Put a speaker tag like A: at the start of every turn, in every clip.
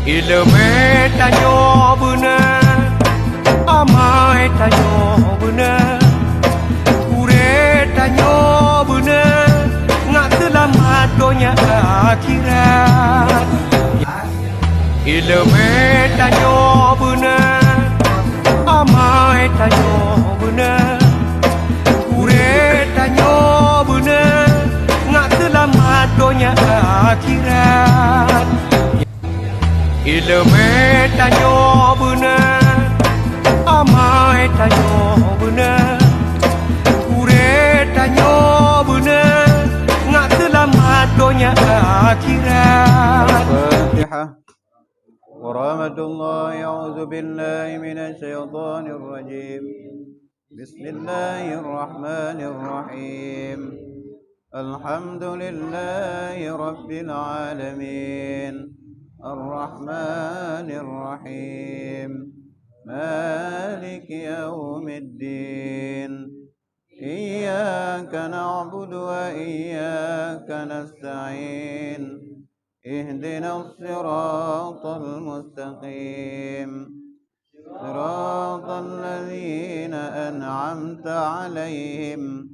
A: Ilmu tanyo benar, amai tanyo benar, kure tanyo benar, ngak selamat dunia akhirat. Ilmu tanyo benar, amai tanyo benar, kure tanyo benar, ngak selamat dunia akhirat. Ilmu tanyo benar, amai tanyo benar, kure tanyo benar, ngak selamat dunia akhirat.
B: الفاتحة ورحمة الله. أعوذ بالله من الشيطان الرجيم. بسم الله الرحمن الرحيم. الحمد لله رب العالمين الرحمن الرحيم مالك يوم الدين. إياك نعبد وإياك نستعين. اهدنا الصراط المستقيم صراط الذين أنعمت عليهم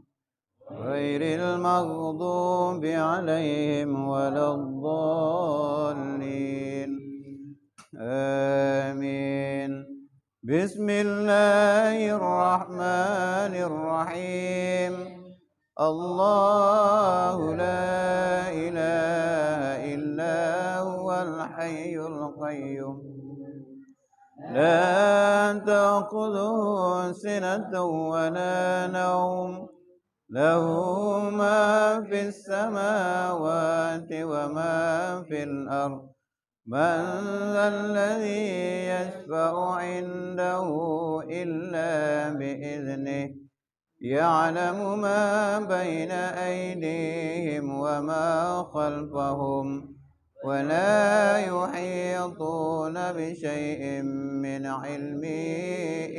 B: غير المغضوب عليهم ولا الضالين. آمين. بسم الله الرحمن الرحيم. الله لا إله إلا هو الحي القيوم لا تأخذه سنة ولا نوم له ما في السماوات وما في الأرض. من ذا الذي يشفع عنده إلا بإذنه. يعلم ما بين أيديهم وما خلفهم ولا يحيطون بشيء من علمه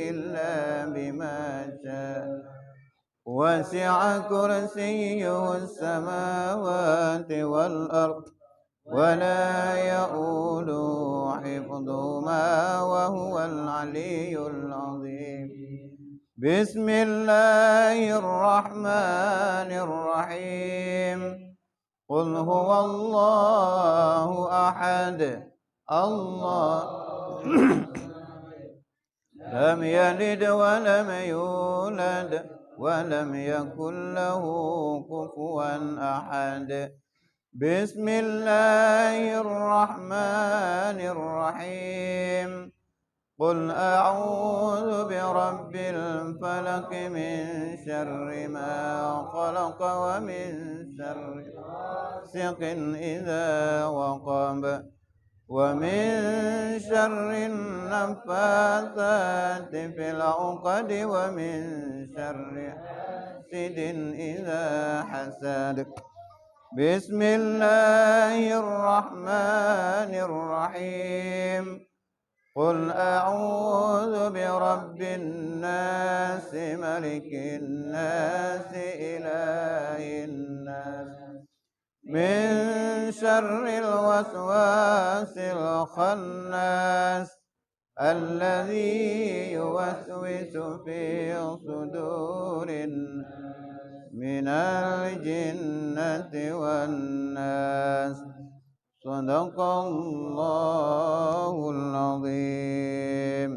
B: إلا بما شاء. وسع كرسيه السماوات والأرض ولا يؤوده حفظهما وهو العلي العظيم. بسم الله الرحمن الرحيم. قل هو الله أحد الله لم يلد ولم يولد ولم يكن له كفوا أحد. بسم الله الرحمن الرحيم. قل أعوذ برب الفلق من شر ما خلق ومن شر غاسق إذا وقب ومن شر النفاثات في العقد ومن شر حاسد إذا حسد. بسم الله الرحمن الرحيم. قل أعوذ برب الناس ملك الناس إله الناس من شر الوسواس الخناس الذي يوسوس في صدور من الجنة والناس. صدق الله العظيم.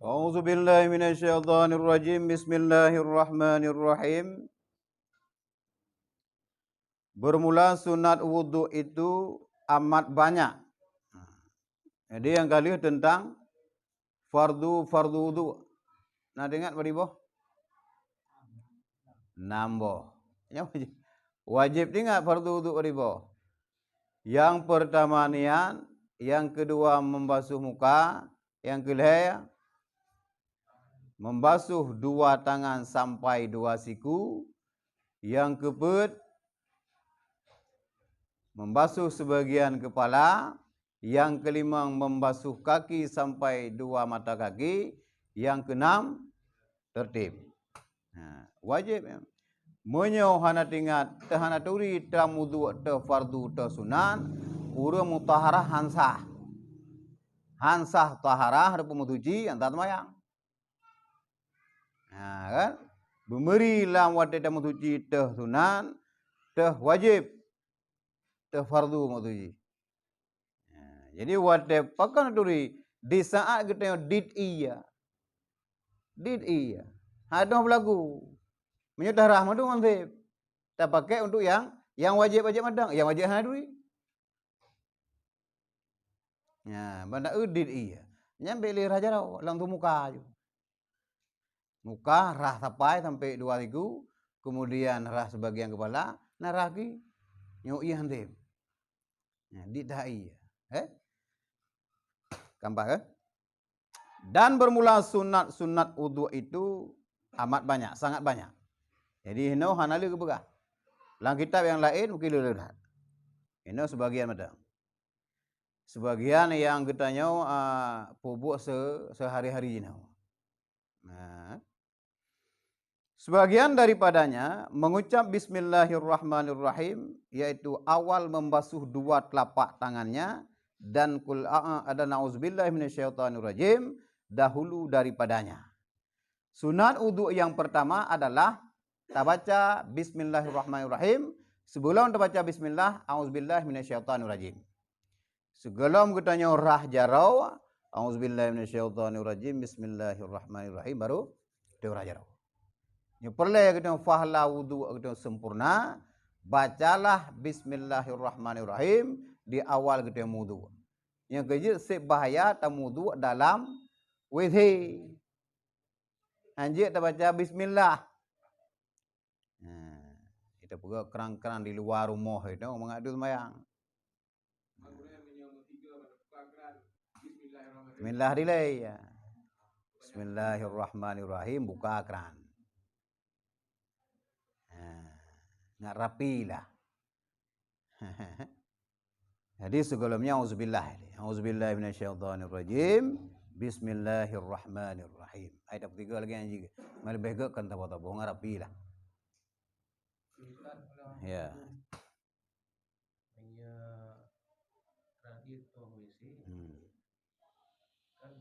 B: A'udzu billahi minasyaitonir rajim. Bismillahirrahmanirrahim. Bermula sunat wudhu itu amat banyak. Jadi yang kali tentang fardu wudhu. Nah, dengar Pak Ibu? nambah. Wajib ingat fardu wudu riba. Yang pertama niat, yang kedua membasuh muka, yang kedua membasuh dua tangan sampai dua siku, yang keempat membasuh sebagian kepala, yang kelima membasuh kaki sampai dua mata kaki, yang keenam tertib. Wajib. Menyo hana tingat tahana turi tamudu ta fardu ta sunan ura mutaharah hansah. Hansah taharah ada pemutuji antar mayang. Kan? Bemeri lam wate tamutuji ta sunan ta wajib ta fardu mutuji. Jadi wate pakan turi di saat kita did iya. Ada berlaku. Menyudah rahmat tu mantip. Tak pakai untuk yang wajib madang, yang wajib hana duri. Benda udit iya. Nyampe li raja dah, langsung muka je. Muka rah sampai dua siku, kemudian rah sebagian kepala, narah lagi nyu iya hantip. Dit dah iya. Kampak kan? Dan bermula sunat wudu itu amat banyak, sangat banyak. Jadi hino hanali kebegah. Dalam kitab yang lain mungkin lihat. Hino sebagian macam. Sebagian yang katanya pubuk sehari-hari ini. Sebagian daripadanya mengucap Bismillahirrahmanirrahim, yaitu awal membasuh dua telapak tangannya dan kul ada na'udzubillahi minasyaitonirrajim dahulu daripadanya. Sunat wudu yang pertama adalah kita baca Bismillahirrahmanirrahim. Sebelum kita baca Bismillah, A'udzubillahi minasyaitonirrajim. Sebelum kita nyorah jarau, A'udzubillahi minasyaitonirrajim, Bismillahirrahmanirrahim, baru diorah jarau. Yang perlu kita fahla wudu kita sempurna, bacalah Bismillahirrahmanirrahim di awal kita wudu. Yang kedua, sebahaya tamudu dalam WC. Anjir kita baca Bismillah. Kita pergi kerang-kerang di luar rumah itu mengadu sembahyang. Bismillah dilai. Bismillahirrahmanirrahim, buka keran. Nak rapilah. Jadi sebelumnya auzubillahi minasyaitonirrajim. Bismillahirrahmanirrahim. Ayat ketiga lagi anjing. Mari bega kan tabo-tabo ngarapilah. Ya.
C: Hanya radit atau WC kan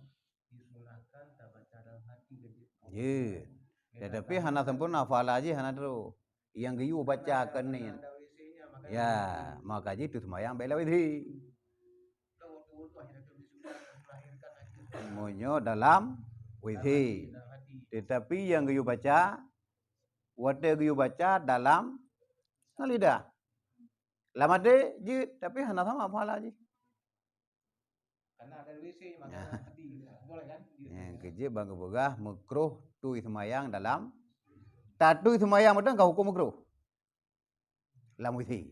C: disunahkan tak baca dalam hati gitu.
B: Ya. Tetapi hana sempurna hafal aja hana terus. Yang geyu baca kan ni. Ya, maka itu semayang bela widhi. Semuanya dalam widhi. Tetapi yang geyu baca wate geyu baca dalam lidah. Lama de je tapi hana sama hafal aja.
C: Karena ada WC maka hati boleh kan?
B: Yang kerja bangga begah makruh tu semayang dalam tatu semayang betul kau hukum makruh. Dalam WC.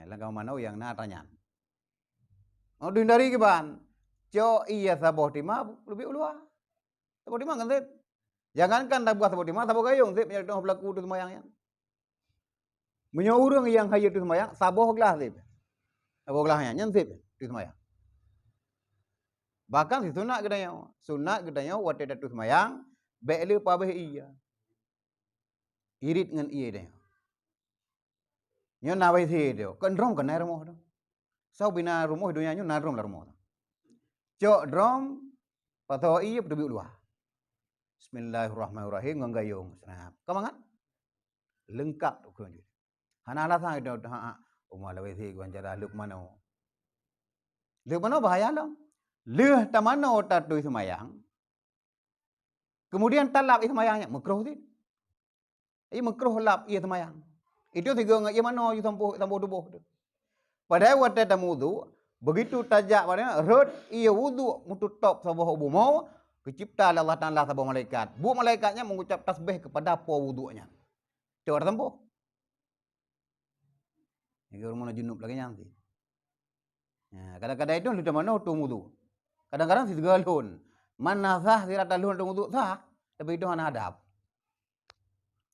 B: Langkah mana yang nak tanya. Oh dihindari ke ban. Jo iya saboh timah lebih ulua. Saboh timah kan sip. Jangankan tak buat saboh timah, saboh gayung sip yang dah berlaku tu semayang yang. Menyo urang yang hayat tu semayang saboh gelas sip. Saboh gelasnya nyen sip tu semayang. Bahkan si sunat gedanya wate tu semayang bele pabeh iya. Irit ngan iya dia. Nyo nawai thi dia. Kan drom kan nai rumah tu. Sau bina rumah dunia nyo nai drom la rumah tu. Cok drom patho iya pergi ulua. Bismillahirrahmanirrahim nganggayung senap. Kamangan? Lengkap tu kan. Hana ala sang itu umma lawai thi gwan jara luk mano. Luk mano bahaya dong. Leh tamano tatu semayang. Kemudian talap semayangnya makruh tu. Ia makruh lap ia semayang. Itu tiga ngai mana you tampo tubuh tu. Padahal waktu tamu wudu begitu tajak pada rot ia wudu mutu top sabah bumo Kecipta oleh Allah Ta'ala sabah malaikat. Bu malaikatnya mengucap tasbih kepada apa wudu'nya. Coba tempoh. Ini orang junub lagi nanti. Nah, kadang-kadang itu sudah mana itu wudu. Kadang-kadang si segalun. Mana sah tidak talun itu wudu sah. Tapi itu hana adab.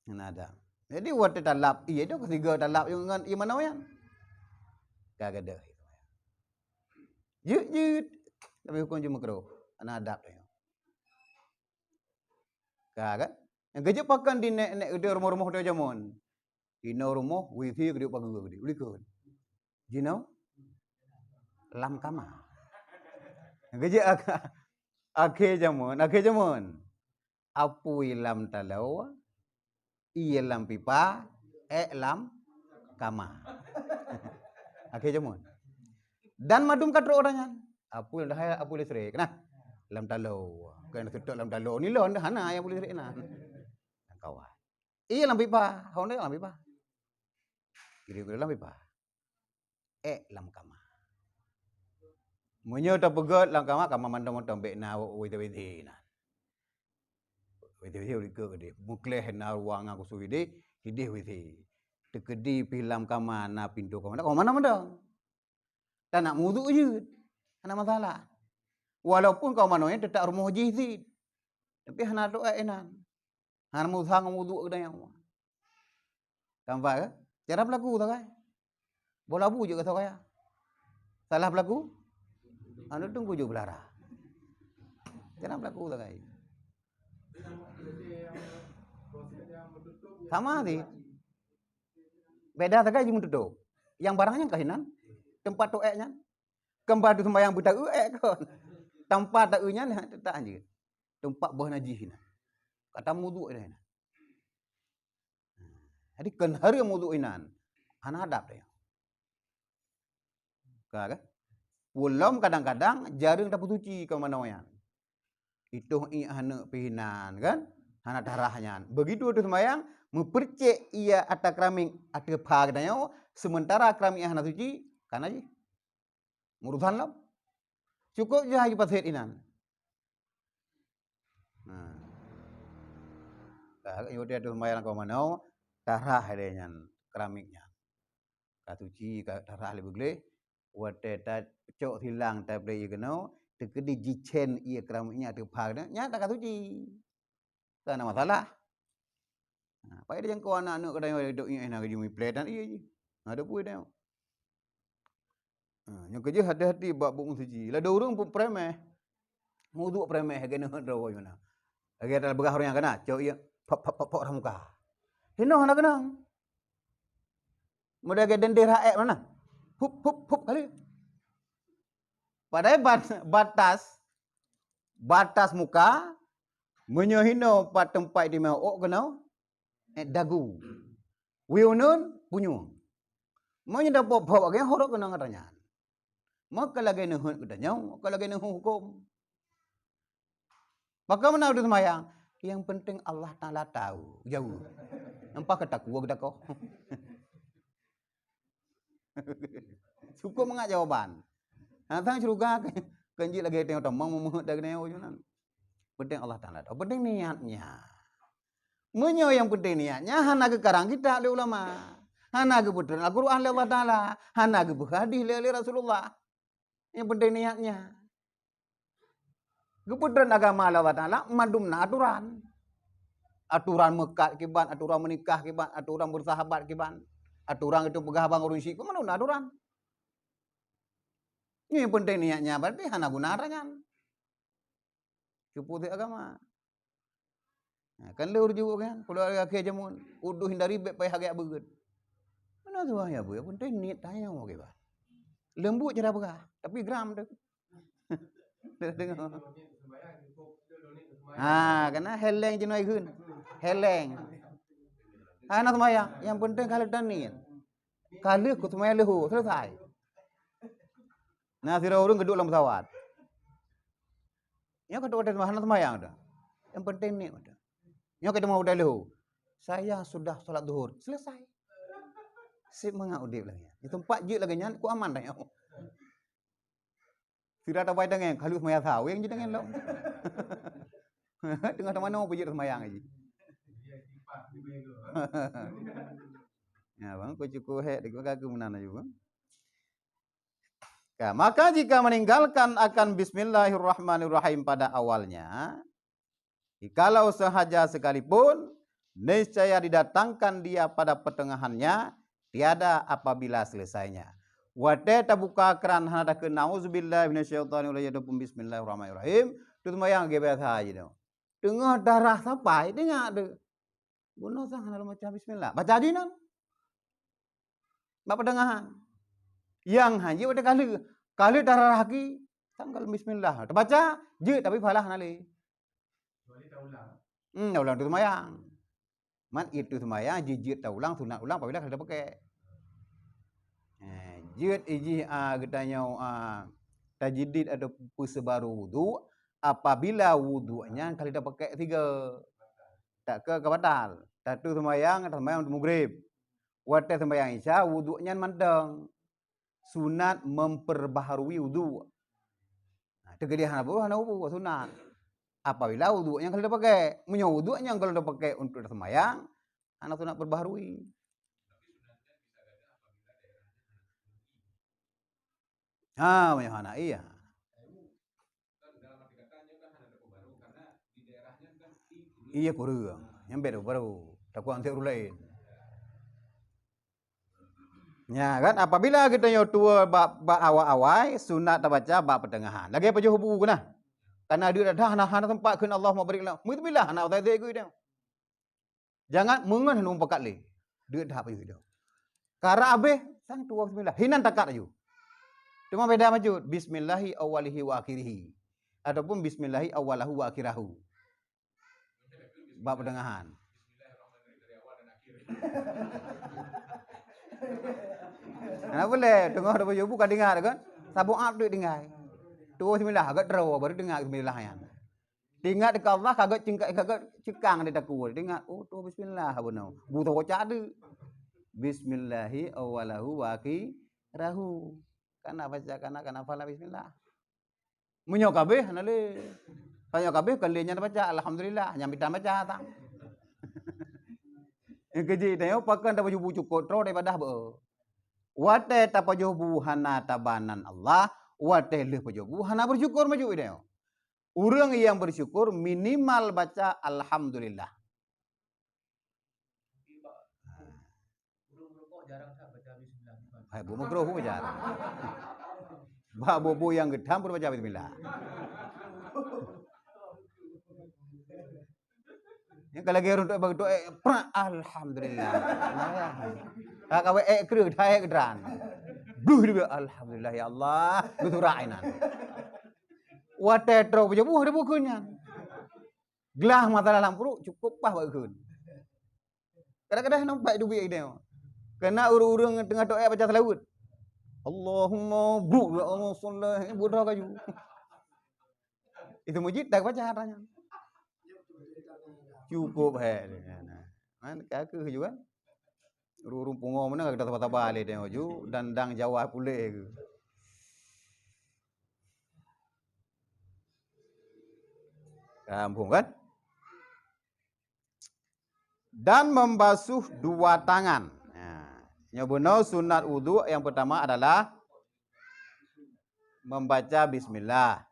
B: Hana adab. Jadi waktu talap, iya itu ketiga talap yang dengan iman yang. Kagak ada. Jut. Tapi hukum cuma makruh. Hana adab. Kagak. Yang kerja pakan di nek rumah-rumah dia jamun. Dino rumah wifi gede pakai gede. Uli kan. Dino lam kama. Yang kerja akhir jamun. Apu ilam talau, lam pipa, lam kama. Akhir jamun. Dan madum katro orangnya. Apu listrik. Nah, lam talau. Kena tutup lam talau ni lon dah hana yang boleh listrik nah. Kawan. Lam pipa, honda lam pipa. Kira-kira lam pipa. Lam kama. Munyo ta pegot lam kama mandam-mandam bek na wite-wite nah. Wite-wite uli ke gede. Mukleh na ruang aku suwide, hidih wite. Tekedi pilam kama na pintu kama. Kau mana-mana. Tak nak muduk je. Hana masalah. Walaupun kau manonya tetap rumah jizid. Tapi hana doa enan. Hana musang muduk ke yang. Nampak ke? Cara berlaku tak kan? Bola bu je kata kaya. Salah berlaku? Anu tunggu je belara. Cara berlaku tak kan? Sama sih. Beda tak kan tutup. Yang barangnya kahinan. Tempat doanya. Kembali sembahyang buta kan. Tempat tak nya tak anjir. Tempat bah najis nah. Kata muduk dah. Jadi kan hari muduk inan. Hana adab dia. Kan? Pulam kadang-kadang jarang dapat suci ke mana yang. Itu hana pihinan kan? Hana darahnya. Begitu itu sembahyang mempercek ia atas keramik atas pagdanya sementara keramik hana suci kan aja. Murusan lah. Cukup je haji pasir inan. Nah. Dah dia tu sembahyang kau mana darah adanya keramiknya. Kasuci darah lebih gede. Wate ta cok hilang ta play keno tekedi jicen ia keramiknya tu pagnya nya tak kasuci. Tak ada masalah. Nah, pai dia jangkau anak-anak kadang duk ingat nak jumi pletan iya je. Ada pun dia. Yang kerja hati-hati bab bung suci. Lah orang pun premeh. Muduk premeh kena rawo mana. Lagi ada begah orang yang kena, cok ia pop orang muka. Hino nak kena. Mudah ke dendir haek mana? Hup kali. Padahal batas muka menyohino pat tempat di mau kena dagu. Wiunun punyung. Mau nyenda pop ke horok kena ngatanya. Maka lagi nuhun katanya, maka lagi nuhun hukum. Maka mana udah sembahyang? Yang penting Allah Ta'ala tahu. Jauh. Nampak kata kuah kata kau. Cukup mengat jawaban. Nanti suruh kenji lagi tengok tomang memuhut dari neo junan. Penting Allah Ta'ala tahu. Penting niatnya. Menyo yang penting niatnya. Hana ke karang kita oleh ulama. Hana ke putra Al-Quran oleh Allah Ta'ala. Hana ke hadis oleh Rasulullah. Yang penting niatnya. Keputusan agama Allah Ta'ala madumna aturan. Aturan mekat kiban, aturan menikah kiban, aturan bersahabat kiban. Aturan itu pegah bang urun syik, mana aturan? Ini yang penting niatnya berarti hana guna arangan. Keputusan agama. Nah, kan leur juga kan, kalau ada akhir jamun, uduh hindari baik payah agak begut. Mana tu ya bu? Yang penting niat tanya mau kiban. Lembut cara pegah, tapi gram tu. Dengar. Karena heleng jenoi kun. Heleng. Nak sembahyang, yang penting kalau dan niat. Kalau ku sembahyang lehu, selesai. Nah, sira urang geduk dalam pesawat. Yang kedua ada sembahyang dah. Yang penting niat dah. Yang kedua udah lehu. Saya sudah solat zuhur, selesai. Sip mangak udip lagi. Di tempat je lagi nyan ku aman dah. Sira ta bai dangen, kalau sembahyang sawe yang je dangen lo. Tengah mana pergi semayang aja.
C: Dia kipas di bego.
B: Ya bang, kau cukup dekat kaki menan aja bang. Ya, maka jika meninggalkan akan Bismillahirrahmanirrahim pada awalnya, jikalau sahaja sekalipun, niscaya didatangkan dia pada pertengahannya, tiada apabila selesainya. Wate tabuka keran hana ke nauzubillah minasyaitonirrajim bismillahirrahmanirrahim. Tu mayang ge biasa aja dah. Tengah darah sampai dengar de. Bunuh sang hana macam bismillah. Baca dinan. Bapa pertengahan. Yang haji pada kali darah lagi tanggal bismillah. Terbaca je tapi falah nali.
C: Kecuali tak ulang.
B: Ulang tu mayang. Man itu semayang jijit tak ulang sunat ulang apabila kita pakai. Jid iji getanya tajdid atau persebaru wudu apabila wudunya kali dah pakai 3 tak ke batal. Satu sembahyang untuk maghrib. Waktu sembahyang isya wudunya mandang. Sunat memperbaharui wudu. Nah, tegedihan apa hana wudu sunat. Apabila wudunya kali dah pakai, punya wudunya kalau dah pakai untuk sembahyang, anak sunat perbaharui. Banyak anak iya. Iya kurang. Yang baru. Tak kurang tiap lain. Ya kan apabila kita tua bab awal-awal sunat tak baca bab pertengahan. Lagi apa jauh buku kena? Karena dia dah hana tempat kena Allah mau berilah. Mudbillah hana tak ada dia. Jangan mengan hanu pakat le. Dia dah apa dia. Kara abe sang tua bismillah. Hinan takat aju. Cuma beda maju. Bismillahi awalihi wa akhirihi. Ataupun bismillahi awalahu wa akhirahu. Bab pertengahan. Nah boleh. Tengah ada baju bukan dengar kan? Sabuk up tu dengar. Tu bismillah agak draw baru dengar bismillah yang. Dengar dekat Allah kagak cekang dia takut. Dengar oh tu bismillah benar. Buta baca ada. Bismillahi awalahu wa akhirahu. Kana baca kana fala bismillah. Munyo kabeh nale. Saya kabeh kalinya baca alhamdulillah nyam kita baca tak. Yang keji tanya pakan tak baju cukup tro daripada be. Wate tak baju buhana tabanan Allah, wate leh baju buhana bersyukur maju dia. Orang yang bersyukur minimal baca alhamdulillah.
C: Kok jarang tak baca bismillah.
B: Hai bu makruh bu jarang. Ba bobo yang gedam pun baca bismillah. Yang kalau lagi untuk bagi doa, alhamdulillah. Kalau kerja dah keran. Duh dia alhamdulillah ya Allah, betul rainan. Wate tro punya buah ada bukunya. Gelah mata dalam perut cukup pah bagun. Kadang-kadang nampak duit dia. Kena urung-urung tengah doa baca selawat. Allahumma bu ya Allah sallallahu bodoh kaju. Itu mujid tak baca katanya. Cukup man kaku juga. Urung pungo mana kita tempat balik dia ju dandang Jawa pulih ke. Kampung kan? Dan membasuh 2 tangan. Nyobono sunat wudu yang pertama adalah membaca bismillah.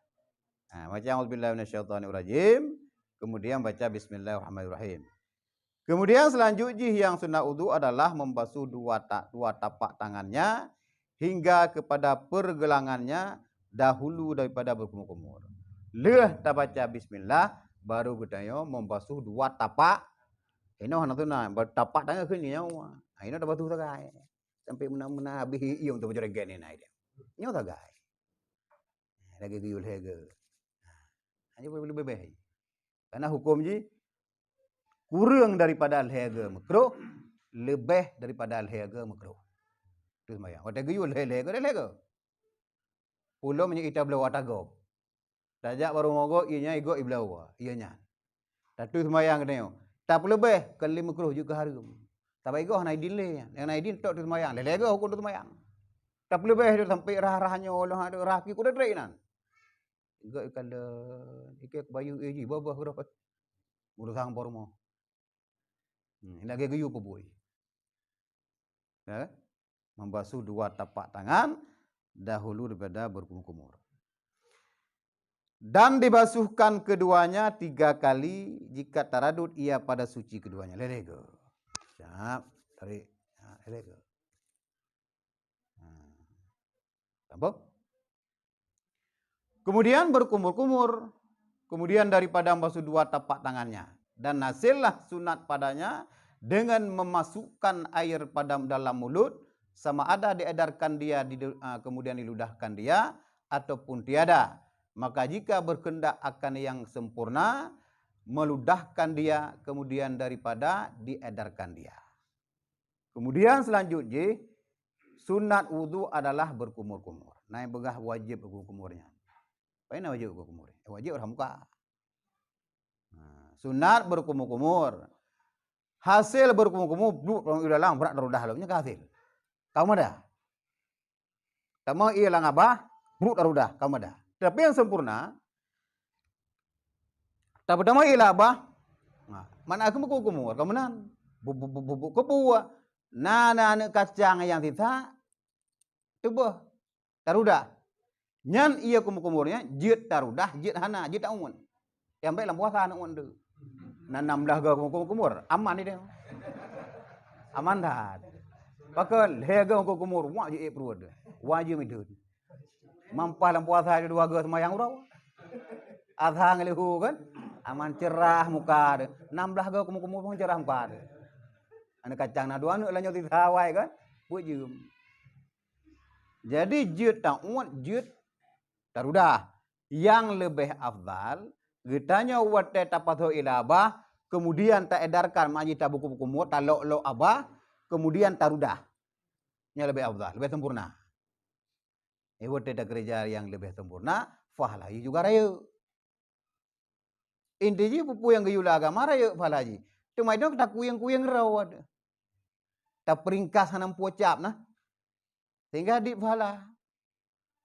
B: Baca auzubillahi minasyaitonirrajim. Kemudian baca bismillahirrahmanirrahim. Kemudian selanjutnya yang sunat wudu adalah membasuh 2 tapak tangannya hingga kepada pergelangannya dahulu daripada berkumur-kumur. Leh tak baca bismillah baru kita membasuh 2 tapak. Ini hana tu na tapak tangan ke ni nyawa. Ini dah basuh tagai. Sampai mena habis iung tu baju regen ni naik dia. Nyawa tagai. Lagi guyul hege. Hanya boleh bebeh. Karena hukum je kurang daripada al-haga makruh, lebih daripada al-haga makruh. Tu semaya. Wata guyul al-haga. Pulau menye kita belau watago. Tajak baru mogok ianya igo iblau ianya. Tatu semaya katanya. Tak lebih kali makruh juga haram. Tak igo hana idile. Yang na idin tok tu semaya. Al-haga hukum tu semaya. Tak lebih dia sampai rah-rahnya Allah ada raki kuda trainan. Igo kalau ikut bayu eji babah berapa Urusang pormo. Hendak geyu pebui. Ya, membasuh dua tapak tangan dahulu daripada berkumur-kumur. Dan dibasuhkan keduanya 3 kali jika taradud ia pada suci keduanya. Lelego. Siap. Tarik. Lelego. Tampak? Kemudian berkumur-kumur. Kemudian daripada membasuh dua tapak tangannya. Dan hasillah sunat padanya dengan memasukkan air pada dalam mulut, sama ada diedarkan dia, kemudian diludahkan dia, ataupun tiada. Maka jika berkendak akan yang sempurna, meludahkan dia, kemudian daripada diedarkan dia. Kemudian selanjutnya, sunat wudu adalah berkumur-kumur. Naik begah wajib berkumur-kumurnya. Apa ini wajib berkumur? Wajib orang muka. Sunat berkumur-kumur. Hasil berkumur-kumur, belum dalam berat darudah lalunya hasil. Kamu ada? Kamu ialah ngabah, berat darudah, kamu ada. Tapi yang sempurna, tak pertama ialah abah. Mana aku berkumur, kamu nan? Bubuk kebuah. Nana kacang yang tidak, coba tarudah. Nyan ia kumur-kumurnya, jid tarudah, jid hana, jid amun. Yang baik lah puasa anak undu. Nanam dah gak kumur-kumur, aman ni dia. Aman dah. Pakal hega kumur, wajib perut. Wajib itu. Mampah dalam puasa ada 2 ga semayang urau. Adhang lehu kan, aman cerah muka dia. 16 ga kumur-kumur pun cerah muka dia. Anak kacang na 2 anak lah nyoti thawai kan, wajib. Jadi jid ta'ud, jid tarudah. Yang lebih afdal, getanya wate tapatho ilabah, kemudian tak edarkan maji tabuku kumur, tak lok-lok abah, kemudian tarudah. Yang lebih afdal, lebih sempurna. Wate tak kerja yang lebih sempurna, fahlahi juga raya. Intinya pupu yang gayula agama raya fahlahi. Cuma itu tak kuyang-kuyang rawat. Tak peringkas hanam pocap nah. Sehingga di falah.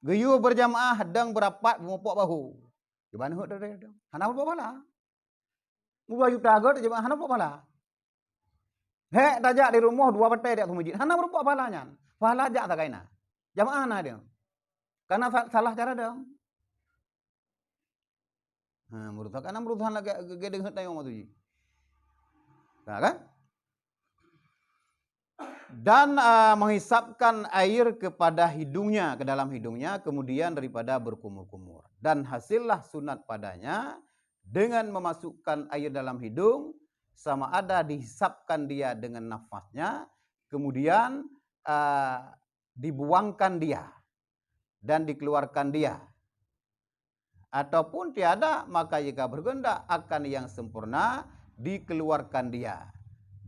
B: Gayu berjamaah hadang berapat mupok bahu. Gimana hok dah. Hana apa bala? Mula juta agar jemaah hana apa bala? Hek tajak di rumah 2 petai dia ke masjid. Hana berapa balanya? Pahala jak tak kaina. Jamaah na dia. Karena salah cara dia. Merusak karena merusak lagi gedeng hot tayong tu ji. Kan? Dan menghisapkan air kepada hidungnya, ke dalam hidungnya, kemudian daripada berkumur-kumur. Dan hasillah sunat padanya dengan memasukkan air dalam hidung, sama ada dihisapkan dia dengan nafasnya, kemudian dibuangkan dia dan dikeluarkan dia. Ataupun tiada, maka jika berkehendak akan yang sempurna, dikeluarkan dia.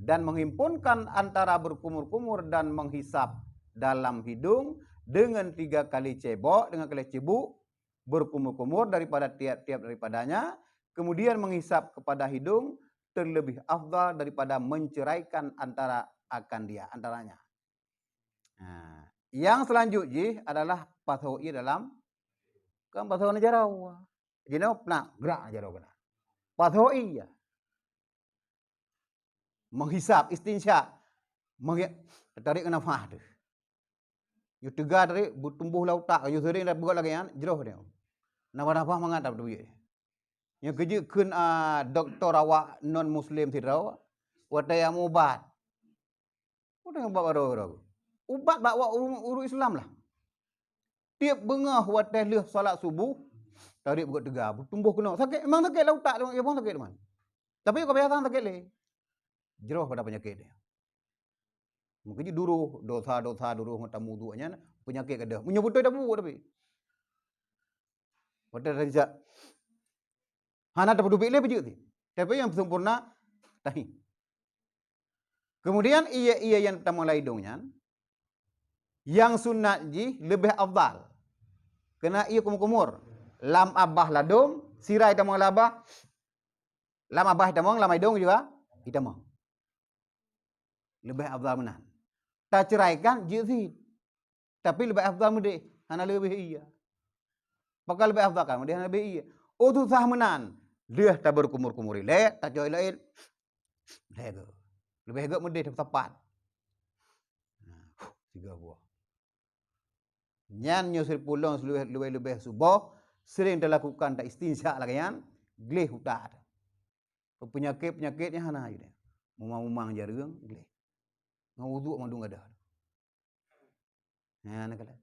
B: Dan menghimpunkan antara berkumur-kumur dan menghisap dalam hidung dengan 3 kali cebok, dengan kali cebuk, berkumur-kumur daripada tiap-tiap daripadanya, kemudian menghisap kepada hidung, terlebih afdal daripada menceraikan antara akan dia, antaranya. Yang selanjutnya adalah pathoi dalam kan pathoi najarawa. Jadi nak gerak najarawa kena. Pathoi ya. Menghisap, istinsyak, tarik ke nafas tu. You tegar tarik, tumbuh lautak, you sering dah buat lagi kan, jeroh dia. Nafas mengatap tu ye. Yang kerja kun doktor awak non muslim tirau, watai yang ubat. Udah ubat baru. Ubat bawa urut Islam lah. Tiap bengah watai leh solat subuh, tarik buat tegar, tumbuh kena. Sakit, memang sakit lautak, dia pun sakit teman. Tapi kebiasaan sakit leh. Jeroh pada penyakit dia. Mungkin dia duruh, dosa-dosa duruh tamu duanya penyakit kada. Menyebut dah bu tapi. Pada rizak. Hana dapat dubik le bejuk ti. Tapi yang sempurna tahi. Kemudian ia yang pertama hidungnya yang sunat ji lebih afdal. Kena ia kumur-kumur. Lam abah ladum, sirai tamang labah. Lam abah tamang, lam hidung juga hitamang. Lebih afdal menan. Tak ceraikan jizid. Tapi lebih afdal mudi. Hana lebih iya. Pakal lebih afdal kan mudi hana lebih iya. Oh tu sah menan. Leh tak berkumur-kumur le, tak joy lain. Lego. Lebih agak mudih tepat. Tiga buah. Nyan nyusul pulang lebih subuh sering dilakukan tak istinsya lagi yan gleh hutat. Penyakit-penyakitnya hana aja. Mumang-mumang jarang gleh. Ngawuduk mandung ada. Nah, nak kata.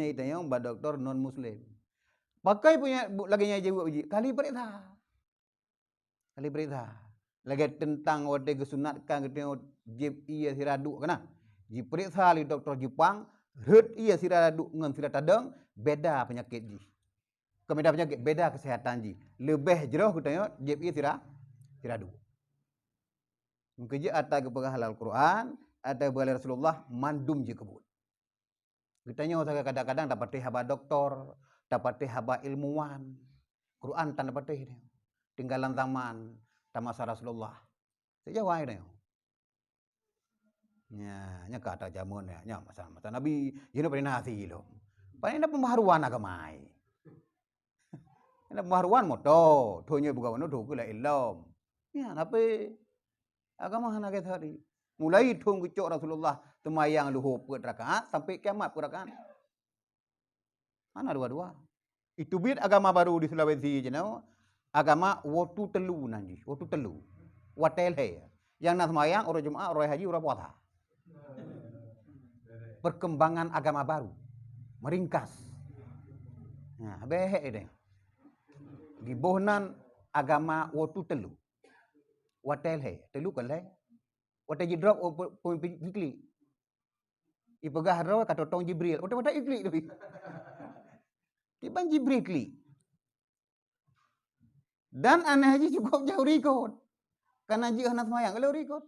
B: Ini yang mbak doktor non muslim. Pakai punya lagi nya jawab uji. Kali berita. Lagi tentang wade kesunatkan kita jib iya siraduk kana. Ji periksa li doktor Jepang, hut iya siraduk ngan siratadang beda penyakit ji. Kemeda penyakit beda kesehatan ji. Lebih jeroh kita jib iya siraduk. Mungkin ji atas kepegang halal Quran, atas kepegang Rasulullah mandum ji kebut. Kita kadang-kadang dapat haba doktor, dapat haba ilmuwan. Quran tak dapat dia. Tinggalan zaman masa Rasulullah. Sejauh ini. Nya kata jamun nya masa Nabi ini pernah nasi lo. Paling ada pembaharuan agama. Ada pembaharuan moto, thonya bukan mono doku la ilom. Ya, tapi agama hana kita hari. Mulai thong kucuk Rasulullah temayang luhur per rakaat sampai kiamat per rakaat. Hana dua-dua. Itu bid agama baru di Sulawesi jenau. Agama waktu telu nanti, waktu telu. Watel he. Yang nak semayang orang Jumat, orang haji, orang puasa. Perkembangan agama baru. Meringkas. Nah, behek ini. Gibohnan agama waktu telu. Watel he. Telu kan le. Watel jidrop pemimpin ikli. Ipegah ro kata tong Jibril. Watel ikli tu. Tiban Jibril ikli. Dan aneh haji cukup jauh rikut. Karena haji anak semayang kalau rikut.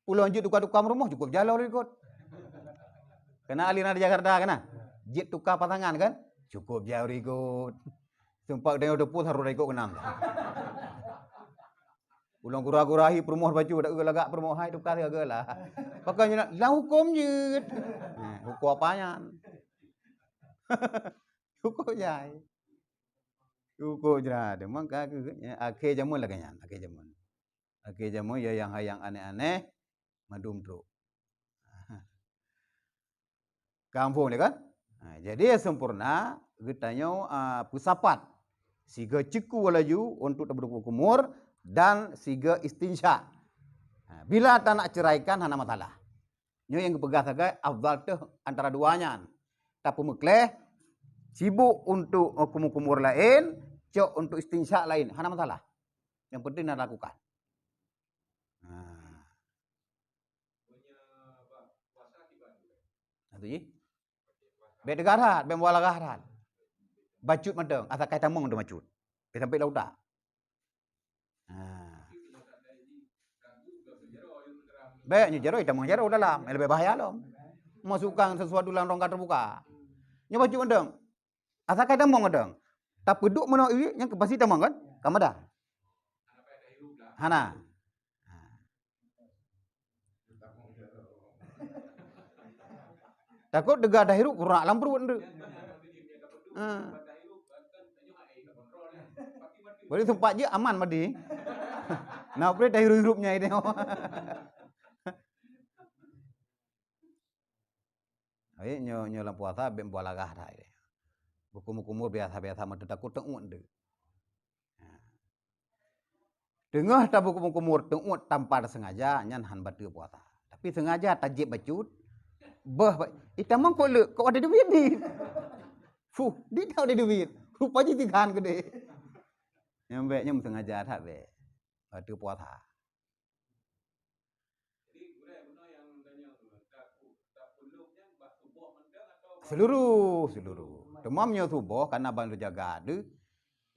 B: Pulau haji tukar-tukar rumah cukup jauh rikut. Karena aliran di Jakarta kan. Jit tukar pasangan kan. Cukup jauh rikut. Sempat dengan deput harus rikut kenam. Pulang kurah-kurahi permoh baju dak gelagak permoh hai tukar ke lah. Pakanya lah hukum je. Hukum apanya? Hukum jai. Hukum jera de maka akhir jamun lah kanyan, akhir jamun. Akhir jamun ya yang aneh-aneh madum tru. Kampung ni kan? Jadi sempurna getanya pusapat. Siga ciku walaju untuk berkumur dan siga istinsya. Bila tak nak ceraikan hana masalah. Nyo yang kepegas agak afdal tu antara duanya. Tapi mekleh sibuk untuk kumur lain, cok untuk istinsya lain, hana masalah. Yang penting nak lakukan. Itu je. Bedegarat, bemwalagarat. Bacut madang, asa kai tamong tu macut. Sampai lauta. Baiknya jero tamong jero dalam, lebih bahaya loh. Masukkan sesuatu dalam rongga terbuka. Nya bacut madang. Asa kai tamong madang. Tak peduk mana ini yang pasti tamong kan? Kamada. Hana. Takut dega dah hirup kurang alam perut ndu. Boleh sempat je aman madi. Nah, boleh dah hirup-hirupnya ini. Ai nyo lam puasa bem bolagah dah ini. Buku-buku biasa-biasa mah takut tengut ndu. Dengah ta buku-buku tengut tanpa sengaja nyan han batu puasa. Tapi sengaja tajib bacut. Itamang kok ada duit ni. Dia tahu ada duit. Rupanya tigaan gede. Yang baiknya sengaja tak baik. Batu puasa. Seluruh. Demamnya subuh karena bantu jaga ada.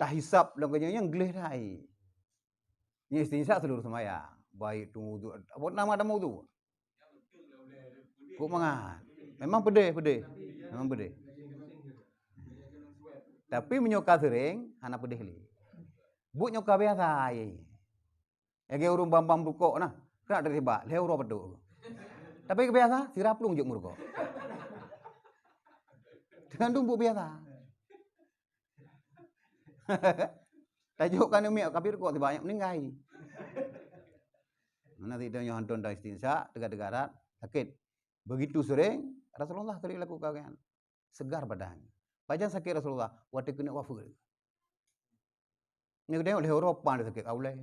B: Tak hisap langkahnya yang gelih rai. Ni istinsya seluruh semaya. Baik tu wudu. Apa nama ada wudu? Kok mangan. Memang pedih. Memang pedih. Tapi menyoka sering, hana pedih li. Buk nyoka biasa ai. Ya urung bambam rukuk nah. Kena dari ba, le uro peduk. Tapi kebiasa sirap lung juk murko. Dengan tumbuk biasa. Tajuk kan umi kabir kok banyak meninggai. Nanti dia hanton dah istinsa tegak-tegarat sakit. Begitu sering Rasulullah tadi lakukan segar badan. Pajan sakit Rasulullah, waktu kena wafat. Ni dia oleh Eropa dia sakit aulai.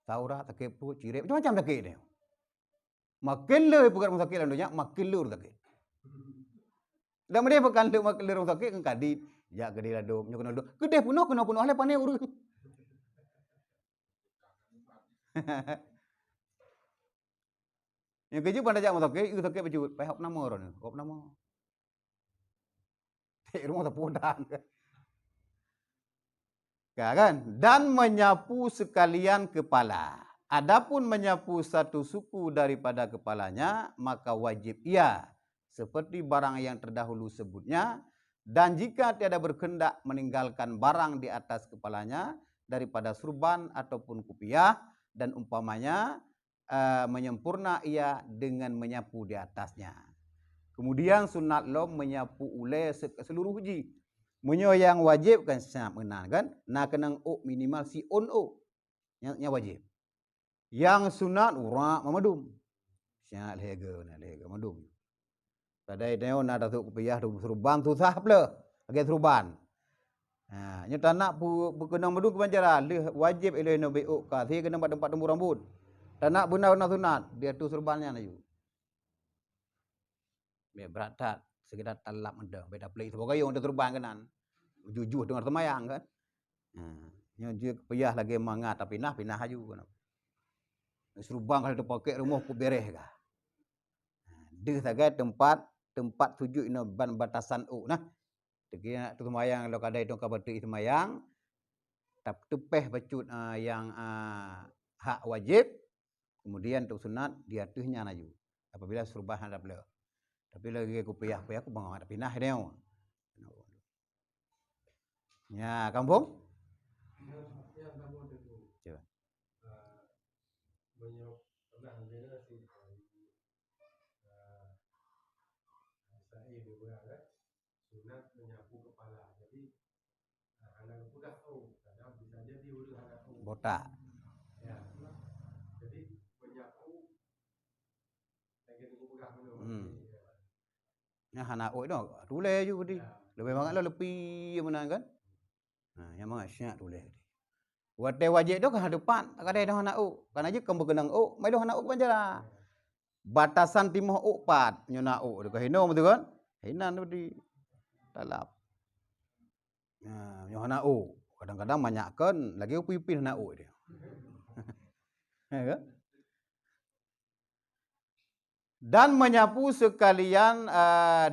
B: Saura sakit perut, cirep, macam-macam sakit dia. Makin le pegat sakit dalam dunia, makin lur sakit. Dan dia bukan le makin lur sakit kan kadit. Ya gede lah dok, nyokon dok. Gede puno kena puno oleh pane urus. Yang kerja pada jam sakit, itu sakit baju, pehok nama orang, kop nama. Rumah terpudan. Kan? Dan menyapu sekalian kepala. Adapun menyapu satu suku daripada kepalanya, maka wajib ia seperti barang yang terdahulu sebutnya. Dan jika tiada berkehendak meninggalkan barang di atas kepalanya daripada surban ataupun kupiah dan umpamanya menyempurna ia dengan menyapu di atasnya. Kemudian sunat lo menyapu ulai seluruh ji. Menyo yang wajib kan sangat menang kan. Nak kenang minimal si on yang wajib. Yang sunat urak mamadum. Sangat lega madum. Tadai dia nak datuk kupiah surban tu sah pula. Bagi surban. Ha, nya tak nak berkenang madum kebanjaran, wajib eleh no beuk ka, si kena tempat tembur rambut. Tak nak benar-benar sunat, dia tu surbannya laju. Biar berat tak, sekedar talap mendah, beda pelik sebagai orang terban kanan. Jujur dengar semayang kan. Ha, nya dia kupiah lagi mangat tapi pinah aju kan. Surban kalau dipakai rumah ku beres ka. Dia saja tempat sujud ino ban batasan nah. Tegi nak tu semayang kalau kadai tu kabatu semayang tap tepeh bacut yang hak wajib, kemudian tu sunat dia tuhnya naju. Apabila surban hadap le. Tapi lagi aku payah aku bang ada pinah dia. Ya, kampung?
C: Yang kamu itu.
B: Coba.
C: Menyok pernah beda sih. Saya juga kan sunat menyapu kepala. Jadi anak udah tahu, kadang bisa jadi udah anak tahu.
B: Botak.
C: Ya. Jadi menyapu lagi tunggu pegang dulu.
B: Nah, anak itu tule juga di. Lebih banget lah lebih menang kan. Nah, yang mana syak tule. Wate wajib tu kan depan, tak ada dah anak kan aja kamu kenang mai dah anak banjara. Batasan timah pat nyona dekat hino betul kan? Hinan tu di talap. Nah, nyona kadang-kadang banyakkan lagi pipin anak dia. Ya kan? Dan menyapu sekalian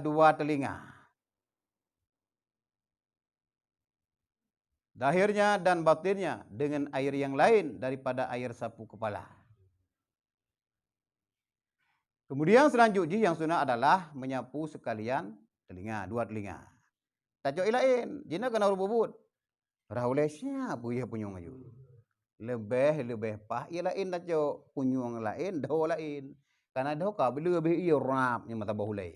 B: dua telinga. Zahirnya dan batinnya dengan air yang lain daripada air sapu kepala. Kemudian selanjutnya yang sunat adalah menyapu sekalian telinga, dua telinga. Tajuk lain, jina kena berbubut. Rahulai siap buih punyung aju. Lebih pah ia lain tajuk punyung lain, dah lain. Karena dah ka lebih ia rap yang mata bahulai.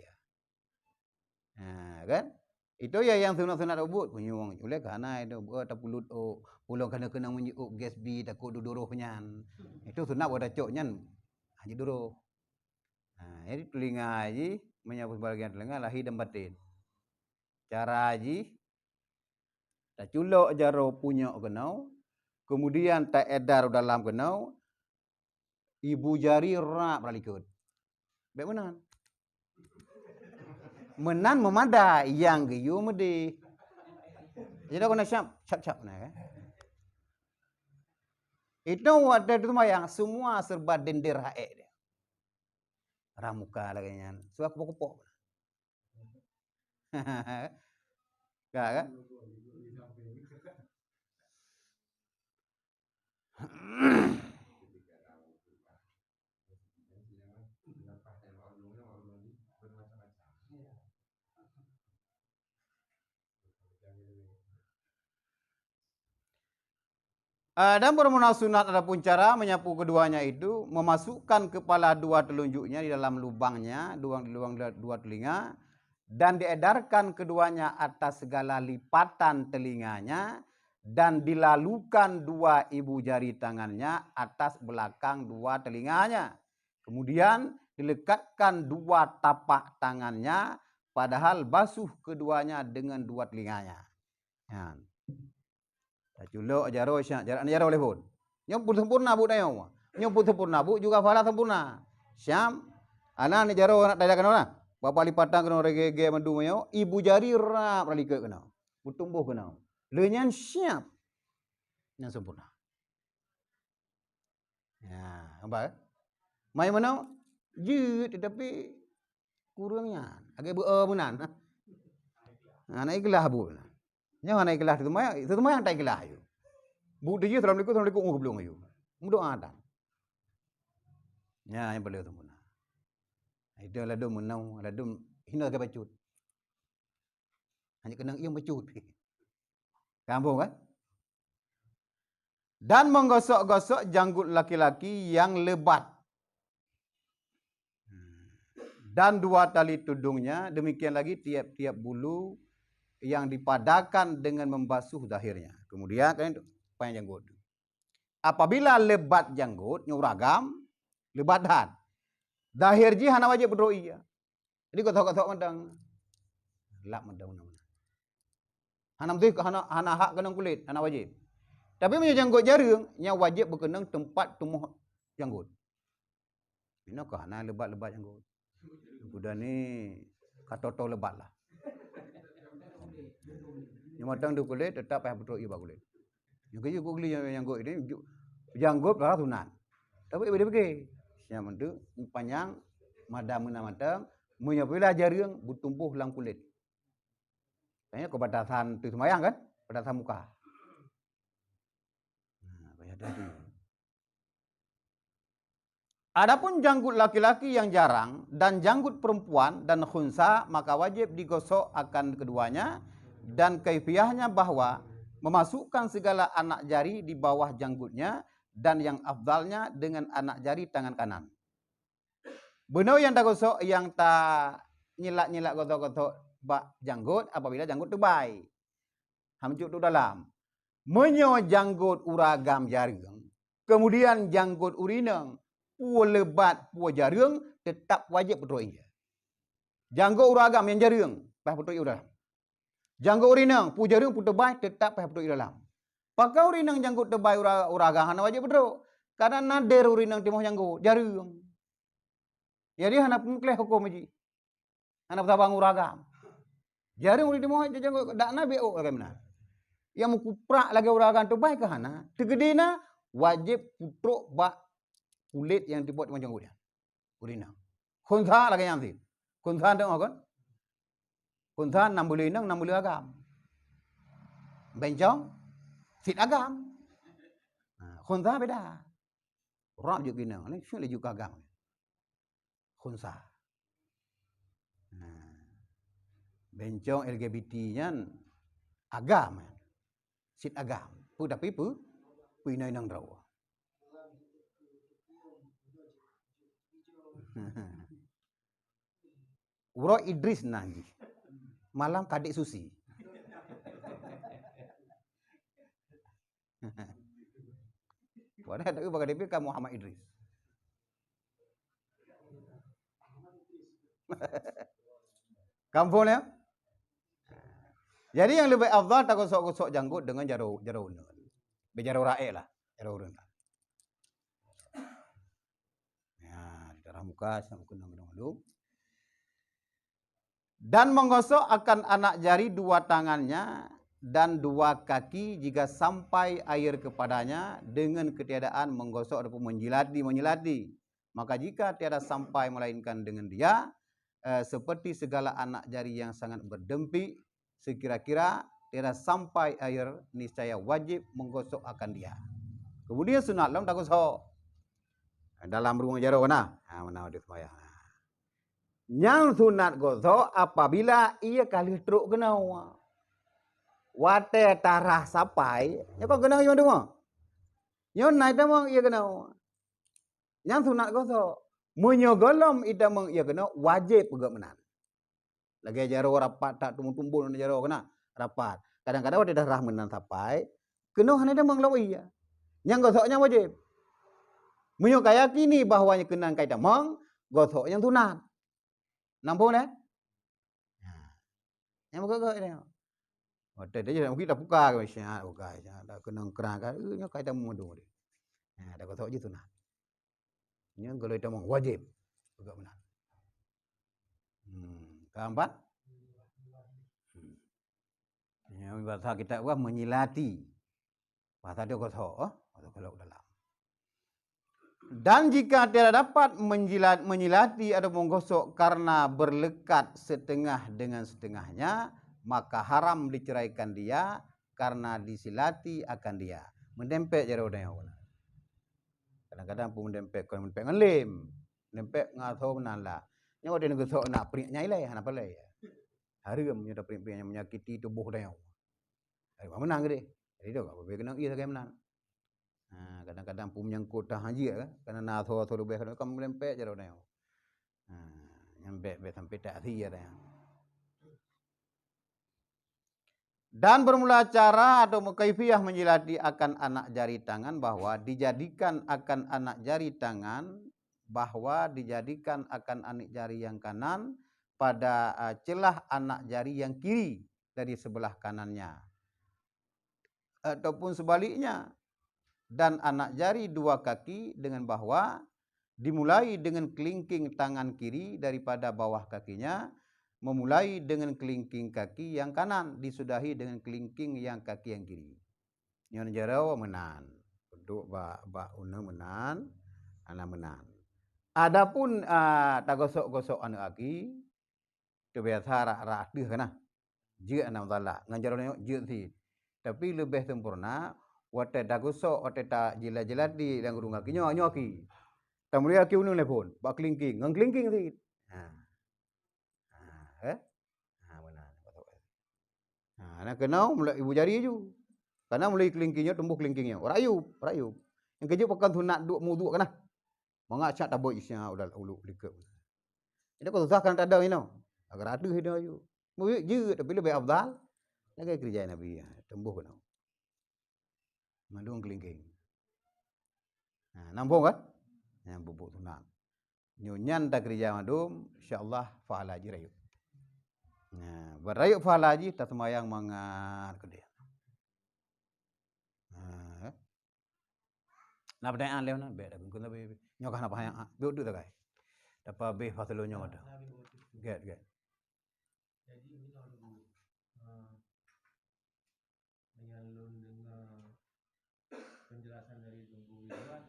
B: Ha, kan? Itu ya yang sunat-sunat ubud punyung. Oleh karena itu tak pulut pulang kena menjuk gas bi takut duduruhnya. Itu sunat buat coknya haji duruh. Nah, jadi telinga haji menyapu sebagian telinga lahir dan batin. Cara haji tak culok jaro punya kenau, kemudian tak edar dalam kenau, ibu jari rap ralikut. Baik mana? Menan memada yang geyu mede. Jadi kena cap nah kan. Itu waktu itu yang semua serba dender haek dia. Ramuka lagi nyan. Suak pokok. Kan? Dan bermunah sunat adapun cara menyapu keduanya itu memasukkan kepala dua telunjuknya di dalam lubangnya, dua telinga, dan diedarkan keduanya atas segala lipatan telinganya dan dilalukan dua ibu jari tangannya atas belakang dua telinganya. Kemudian dilekatkan dua tapak tangannya padahal basuh keduanya dengan dua telinganya. Ya. Culuk jaro syak jarak jaro boleh pun. Nyom pun sempurna bu dayo. Nyom pun sempurna bu juga fala sempurna. Syam ana ni jaro nak dadak kena. Bapa lipatan kena regege mendu mayo, ibu jari rap ralike kena. Bertumbuh kena. Lenyan siap. Yang sempurna. Ya, apa? Mai mana? Jut tetapi kurangnya. Agak menan. Anak ikhlas bu. Nya anak ikhlas itu mah yang tak ikhlas ayu. Bu dia assalamualaikum belum ayu. Doa ada. Ya, yang boleh sempurna. Itu ladum menau, ladum hina ke bacut. Hanya kena iang bacut. Kampung kan? Dan menggosok-gosok janggut laki-laki yang lebat. Dan dua tali tudungnya, demikian lagi tiap-tiap bulu yang dipadakan dengan membasuh zahirnya. Kemudian kan panjang janggut. Apabila lebat janggut, nyuragam, lebatan. Zahir ji hana wajib berdoa. Jadi gotok-gotok mendang. Lap mendang. Hana mesti hana hak kenang kulit, hana wajib. Tapi punya janggut jaring, nya wajib berkenang tempat tumbuh janggut. Ini kah hana lebat-lebat janggut. Budak ni katoto lebat lah. Yang matang du kulit tetap payah betul iba kulit. Yang kerja kulit janggut ini janggut lah sunat. Tapi dia pergi. Yang mentu panjang madam matang menyapila jaring bertumbuh lang kulit. Kayaknya kebatasan tu semayang kan? Batasan muka. Adapun janggut laki-laki yang jarang dan janggut perempuan dan khunsa maka wajib digosok akan keduanya dan kaifiahnya bahwa memasukkan segala anak jari di bawah janggutnya dan yang afdalnya dengan anak jari tangan kanan. Benar yang tak gosok yang tak nyilak-nyilak gosok-gosok bak janggut apabila janggut terbaik. Hamcuk tu dalam. Menyo janggut uragam jaring. Kemudian janggut urinang. Pua lebat, pua jaring, tetap wajib berdoa. Janggut uragam yang jaring, payah berdoa dalam. Janggut urinang, pua jaring, pua terbaik, tetap payah berdoa dalam. Pakai urinang janggut terbaik uragam, hana wajib berdoa. Karena nadir urinang timah janggut, jaring. Jadi hana pengkleh hukum haji. Hana bertabang uragam. Jaring urinang timah janggut, tak nabi bagaimana? Yang mengkuprak lagi uragam terbaik ke hana? Tegedina, wajib putruk bak kulit yang dibuat dengan janggut dia. Urinang. Khunsa lagi yang nanti. Khunsa tengok kan? Khunsa 6 bulan inang, 6 bulan agam. Bencong, sit agam. Khunsa beda. Rap juga inang. Ini syuk juga agam. Khunsa. Bencong LGBT-nya agam. Sit agam. Tapi ina inang draw. Uro Idris nanti malam kadik Susi. Wadah tapi bagai DP kamu Muhammad Idris. Kampung ya. Jadi yang lebih afdal tak gosok-gosok janggut dengan jaro unang. Bejaro rae lah, jaro unang. Muka sama kunang-kunang dulu. Dan menggosok akan anak jari dua tangannya dan dua kaki jika sampai air kepadanya dengan ketiadaan menggosok ataupun menjilati. Maka jika tiada sampai melainkan dengan dia, seperti segala anak jari yang sangat berdempik, sekira-kira tiada sampai air, niscaya wajib menggosok akan dia. Kemudian sunat lam tak gosok. Dalam rumah jaro mana? Mana ada sembahyang. Yang sunat gosok apabila ia kali teruk kena. Wate tarah sampai, ya kau kena yang dua. Yang naik dah ia kena. Yang sunat gosok menyogolom ida ia kena wajib juga menan. Lagi jaro rapat tak tumbuh-tumbuh jaro kena rapat. Kadang-kadang wate darah menan sampai, Kena hana dia menglawi ya. Yang gosoknya wajib. Menyo kaya kini bahwanya kena kai damang, gosok yang tunat. Nampak dah? Yang buka ni. Hotel dia mungkin dah buka ke macam buka dah kena kerang kan. Nya kai damang tu dia. Dah gosok je tunat. Nya kalau damang wajib. Juga benar. Keempat. Yang bahasa kita menyilati. Bahasa dia gosok, kalau dalam. Dan jika tidak dapat menyilati atau menggosok karena berlekat setengah dengan setengahnya, maka haram diceraikan dia karena disilati akan dia. Mendempek jara orang yang kadang-kadang pun mendempek dengan lem. Mendempek ngaso menala. Nya ada gosok nak periknya ilai, apa lai. Haram nya perik yang menyakiti tubuh dia. Ai menang dia. Jadi dah apa kena ia sakai menang. Kadang-kadang pun menyangkut dah haji kan. Karena nak thor lebih kan kamu melempek je dah. Nyampe sampai tak sia dah. Dan bermula cara atau kaifiah menjilati akan anak jari tangan bahwa dijadikan akan anak jari tangan jari yang kanan pada celah anak jari yang kiri dari sebelah kanannya. Ataupun sebaliknya. Dan anak jari dua kaki dengan bahwa dimulai dengan kelingking tangan kiri daripada bawah kakinya, memulai dengan kelingking kaki yang kanan, disudahi dengan kelingking yang kaki yang kiri. Yang jarau menan. Duduk ba una menan, ana menan. Adapun tak gosok-gosok anak kaki, tu biasa rak deh kana. Je ana talak, ngajar orang je si. Tapi lebih sempurna wate dah gosok, wate tak jilat-jilat di dalam gurung kaki nyoki. Tamulia kaki unu lepon, bak kelingking, ngang kelingking sikit. Benar. Nak kenal mulai ibu jari ju. Karena mulai kelingkingnya tumbuh kelingkingnya. Rayup. Yang kejut pakan tu nak duk muduk kana. Mangak cat taboi isnya udah ulu likep. Ini kau susah kan tak ada ini. Agar ada hidup ju. Mui je tapi lebih afdal. Lagi kerja Nabi tumbuh kana. Mandung kelingking. Nampak kan? Yang bubuk tunang. Nyunyan tak kerja mandum, insyaAllah fa'ala haji rayuk. Berayuk fa'ala haji, tak semayang mangat ke dia. Nak pertanyaan leh nak beda kun tapi nyokah nak hayang duduk tak kai. Dapat be fasalonyo ada. Get.
C: Jadi ini kalau menyalun dengan penjelasan dari Tunggu Ridwan,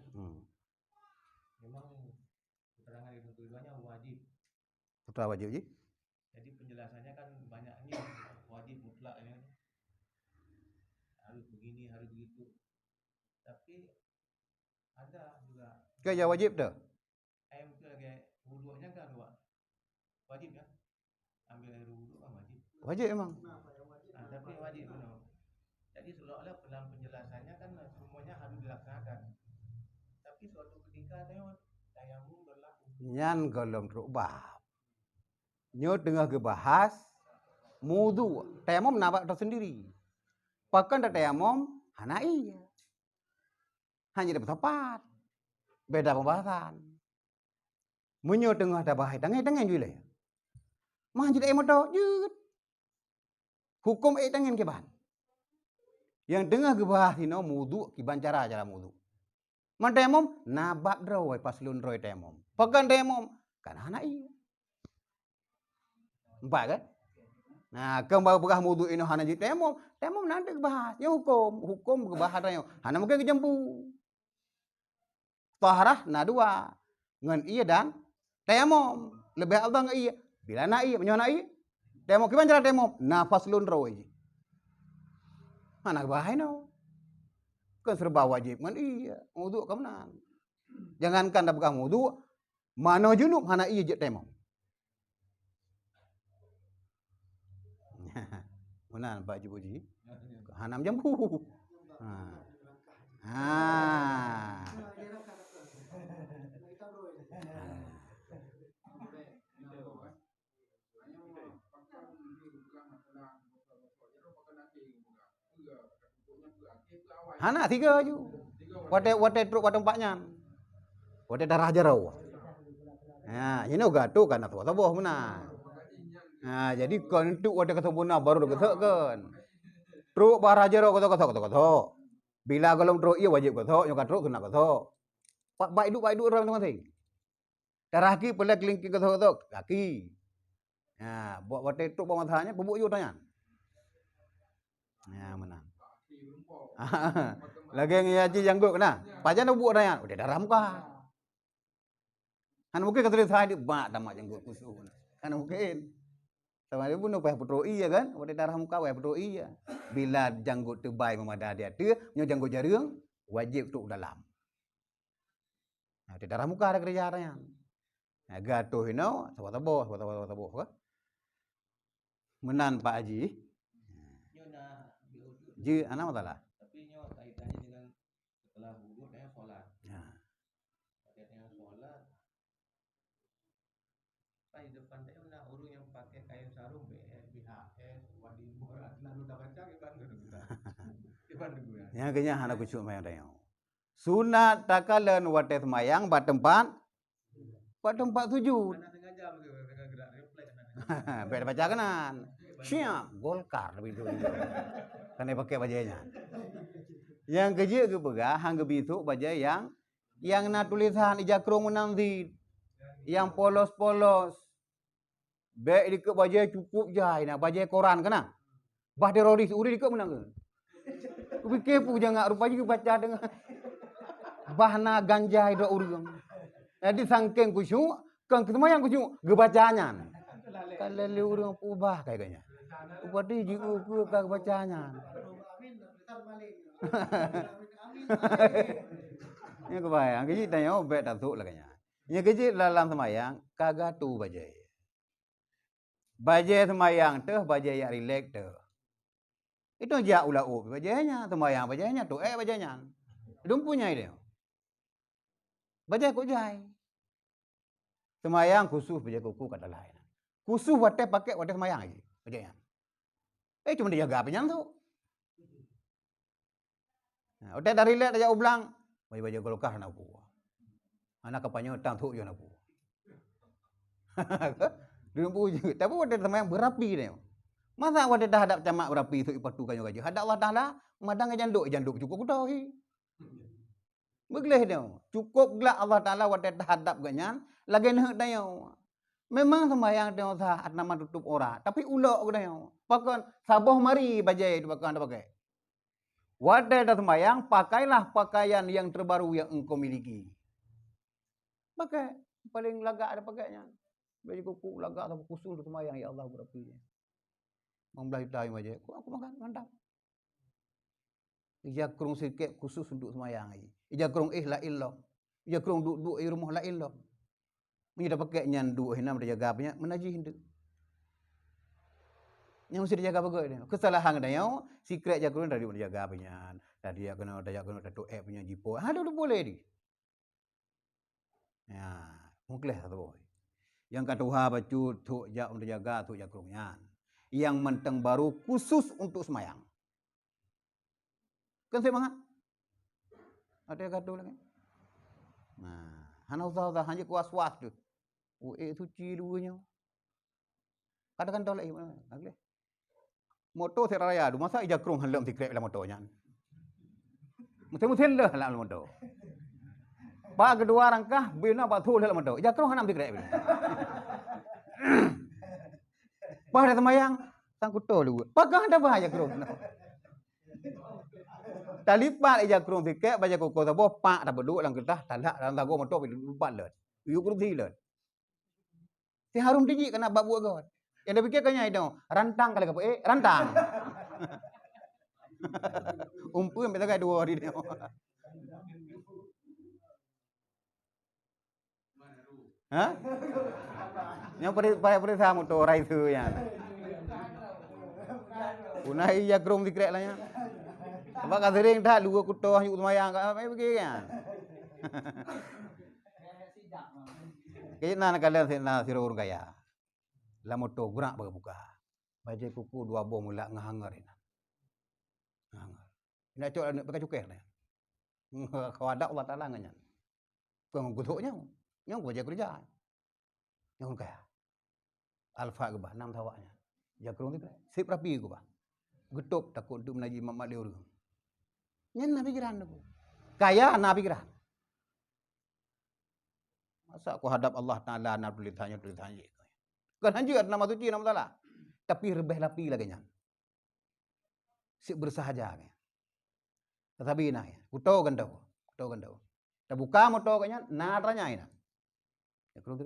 C: memang keterangan dari Tunggu Ridwannya wajib.
B: Putra wajib je.
C: Jadi penjelasannya kan banyak ini wajib mutlak ini. Harus begini, harus begitu. Tapi ada juga.
B: Ke wajib dah.
C: Itu lagi wudunya kan wajib ya. Ambil air wudu kan wajib.
B: Wajib memang.
C: Tapi wajib benar. Jadi seolah-olah dalam penjelasannya kan semuanya harus dilaksanakan. Tapi suatu ketika tayamum berlaku.
B: Nyan golong rubah. Nyo tengah gebahas mudu. Tayamum nampak tersendiri. Pakan dah tayamum hanai. Hanya dapat tepat. Beda pembahasan. Menyo tengah dah bahai tangan juga ya. Mah jadi emoto jut. Hukum tangan ke bahan. Yang tengah gebahas ini mudu kiban cara mudu. Man tayamum nabak draw pas lun roy tayamum. Pakan tayamum kan hanai. Empat kan? Nah, kembali begah mudu ini hana jadi tayamum nanti gebahas. Ya hukum gebahas dah. Hana mungkin kejempu. Taharah na dua. Ngan iya dan tayamum. Lebih afdal ngan iya. Bila na iya, menyo na iya. Tayamum kiban cara tayamum? Nafas lun roy. Mana bahaya no. Kan serba wajib ngan iya. Wudu ka menang. Jangankan dah pegang wudu, mana junub hana iya je tayamum. Mana Pak Jibuji? Hanam jambu. Hana 3 je. Wate truk wate empaknya. Wate darah jarau. Ha, ini gato kan atau taboh mana. Ha, jadi kon tu wate kata buna baru kata kan. Truk barah jarau kata. Bila golong truk ia wajib kata, yang truk kena kata. Pak baik duk orang teman-teman. Darah ki pelak lingki kata kaki. Ha, buat wate truk bawa masalahnya bubuk yo tanya. Ya menang. Lagi ngaji janggut kena. Pajan bubuk tanya, udah darah muka. Kan mungkin kata saya di bak damak janggut kusuh. Kan mungkin. Sama dia pun payah putroi ya kan. Udah darah muka payah putroi ya. Bila janggut terbaik memadai dia tu, nyo janggut jaring wajib tuk dalam. Nah, udah darah muka ada kerja tanya. Nah, gatuh ino, taboh kan. Menan Pak Haji.
C: Nyo nak biudu.
B: Ji anak masalah.
C: Tapi nyo kaitannya dengan setelah wudu dengan solat.
B: Ya.
C: Pakai dengan solat. Pai depan dia nak orang yang pakai kain sarung BHS, Wadimor, lalu dah baca ke Bandung. Di Bandung ya.
B: Yang kenya anak kucuk mayang tanya. Sunat takalan wate semayang batempat sujud.
C: Anak tengah jam tu dengan gerak refleks anak.
B: Beda baca kanan. Siap, Golkar lebih tu. Kan dia pakai bajanya. Yang kerja ke pegah hang ke bisu baja yang nak tulisan ijakrong menanzid. Yang polos-polos. Baik di ke baja cukup jai nak baja koran kena. Bah teroris uri di ke menang ke. Ku fikir pu jangan rupanya ku baca dengan bahna ganja itu urang. Jadi sangking kusyuk, kan ketemu yang kusyuk gebacanya. Kalau lu urang ubah kayaknya. Upati jiu ku ka bacanya. Ini kebayang, keji tanya obet datuk lah kayaknya. Ini keji dalam semayang kagak tu bajai. Bajai semayang tu bajai yang relax tu. Itu jak ulah bajainya, semayang bajainya tu bajainya. Dum punya dia. Bajai kok jai. Semayang khusus bajai kuku kata lain. Khusus wate pakai wate semayang lagi bajainya. Cuma dia jaga penyan tu. Nah, wate dari relax dia ublang. Bajai Golkar nak pu. Anak kapanya tang tu je nak pu. Dum pu je. Tapi wate semayang berapi dia. Masa wate dah hadap camak berapi tu ipatu kanyo gaji. Hadap Allah Taala madang janduk cukup tahu hi. Begleh dia. Cukup gelak Allah Taala wate dah hadap ganyan, lagi nak dia. Memang sembahyang dia sah nama tutup orang, tapi ulok dia. Pakai saboh mari bajai tu pakai. Wate dah sembahyang, pakailah pakaian yang terbaru yang engkau miliki. Pakai paling lagak ada pakainya. Baju kuku lagak atau kusul tu sembahyang ya Allah berapi. Membelah hitai bajai. Aku makan mantap. Ijakrung sikit khusus untuk semayang lagi. Ijakrung la illallah. Ijakrung duduk di rumah la illallah. Ni dah pakai nyandu hina dia jaga punya menajih hendak. Yang mesti dijaga bagai dia. Kesalahan dia secret jakrung dari dia jaga punya. Tadi dia kena datuk punya jipo. Ha dia boleh di. Ya, mungkin satu. Yang katuha bacu tu jak untuk jaga tu jakrungnya. Yang menteng baru khusus untuk semayang. Kan saya banget. Ada gaduh lagi. Nah, hana usah hanya kuas-was tu. Suci duanya. Katakan tolak lagi. Motor seraya du masa ijakrung halam tikrek dalam motornya. Mesti lah dalam motor. Pak kedua rangkah bina batu dalam motor. Ijakrung hanam tikrek. Pak ada semayang tangkuto lu. Pakah ada bahaya krung. Talipat ijakrung tiket baca koko sabo pak dah berduk dalam kertas talak dalam tago motor pi lupat let. Yu kurti let. Si harum tinggi kena bab buat god. Yang dia fikir kanya itu rantang kali ke rantang. Umpu yang betul dua hari dia. Hah? Yang pada sama motor rider ya. Unai ijakrung tiket lah ya. Sebab kan sering dah lu kutoh yuk semayang kat apa pergi kan. Kaya nak kalian sena sira urang kaya. La moto gerak buka. Bajai kuku dua bom mula ngahangar ini. Ngahangar. Nak cok nak pakai cukai ni. Kau ada Allah Taala nganya. Kau guduknya. Yang kerja. Yang kaya. Alfa ke bah 6 tawaknya. Ya kerong tu. Sip rapi ke bah. Getuk takut untuk menaji mamak dia orang. Nyen na pikiran tu. Kaya na pikiran. Masa aku hadap Allah Taala nak tulisannya. Kan hanji ada nama suci nama Taala. Tapi rebeh lapi lagi nya. Sip bersahaja ke. Tetapi na ya. Kutau kan tahu. Terbuka moto kanya na tanya ina. Ya kerong tu.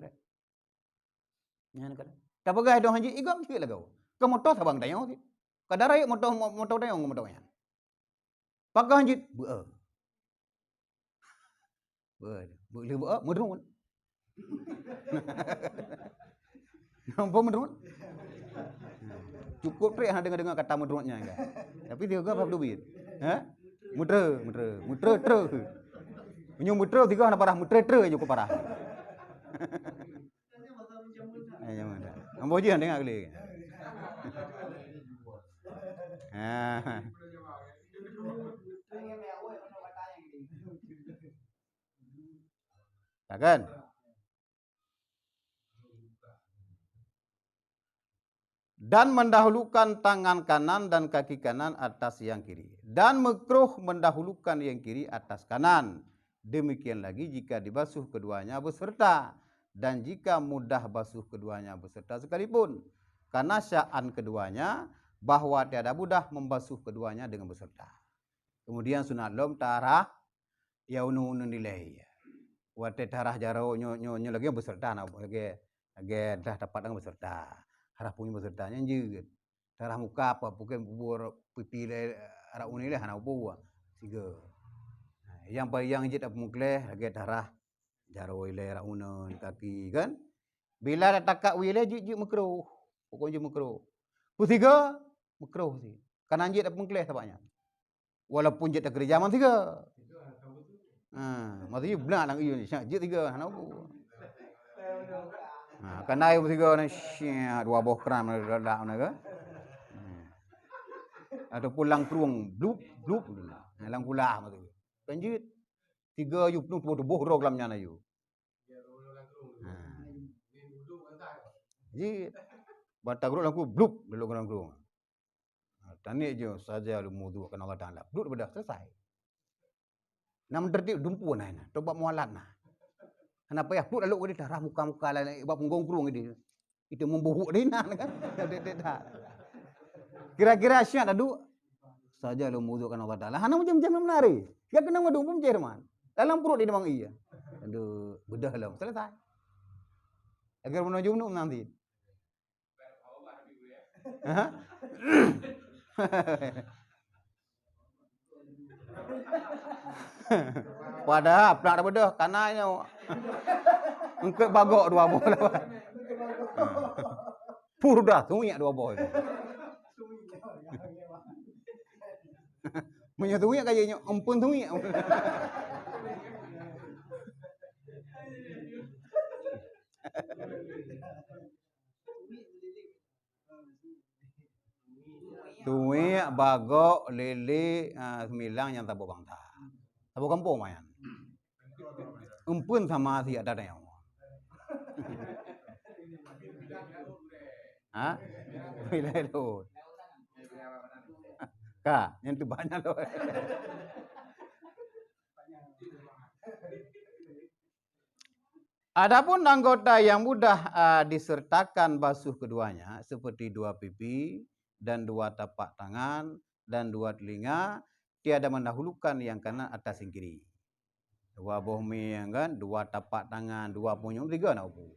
B: Nyen kan. Tapagai dong hanji igam sikit lagau. Ke moto sabang tayang sikit. Kadarai moto tayang moto kanya. Pakai hanji beu. Beu mudrun. Nampak mudrun? Cukup trek dengar kata mudrunnya kan. Tapi dia juga apa duit? Ha? Mutra tre. Menyu mutra tiga na parah mutra tre cukup parah. Ayo mana. Ambo je dengar kali. Ha. Takkan? Dan mendahulukan tangan kanan dan kaki kanan atas yang kiri. Dan makruh mendahulukan yang kiri atas kanan. Demikian lagi jika dibasuh keduanya beserta. Dan jika mudah basuh keduanya beserta sekalipun. Karena sya'an keduanya bahwa tiada mudah membasuh keduanya dengan beserta. Kemudian sunat lom tarah ya unu nilai. Wate tarah jaro nyo lagi beserta nak lagi dah dapat dengan beserta. Harap punya besertanya je. Darah muka apa bukan bubur pipi le arah uni le hana buah. Tiga. Yang je tak mukleh lagi darah jaro le arah unan kaki kan. Bila dah takak wile je makruh. Pokoknya makruh. Ketiga makruh sih. Kanan je tak mukleh tabaknya. Walaupun je tak kerja man tiga. Maksudnya benar lang iyo ni. Je tiga hana buah. Kanai tiga ni dua boh kram ledak na ke. Atau pulang keruang blup lang pula matu. Kanjit tiga yu penuh boh rok lamnya na yu. Ji bata guru langku blup dulu orang keruang. Tani je saja lu mudu kan Allah Taala. Blup dah selesai. Nam tertib dumpu na. Coba mualat na. Kenapa ya? Put lalu dia darah muka-muka lain, bab penggong kurung dia. Itu membuhuk dia kan. Kira-kira syak adu saja lu muzukkan Allah Taala. Hana macam-macam menari. Dia kena madu pun Jerman. Dalam perut dia memang iya. Aduh, bedah lah. Selesai. Agar menuju nanti. Pada pelak dah bedah kananya. Engkau bagok dua bola. Pur dah sunyi dua bola. Menyatui kayaknya ampun sunyi. Tuwi bagok lele semilang yang tabu bangta. Tabu kampung mayan. Umpun sama si ada yang. Ha? Bila itu. Kak, yang tu banyak loh. Adapun anggota yang mudah disertakan basuh keduanya seperti dua pipi dan dua tapak tangan dan dua telinga, tiada mendahulukan yang kanan atas yang kiri. Dua bohmi kan, dua tapak tangan, dua punyung, tiga nak upu.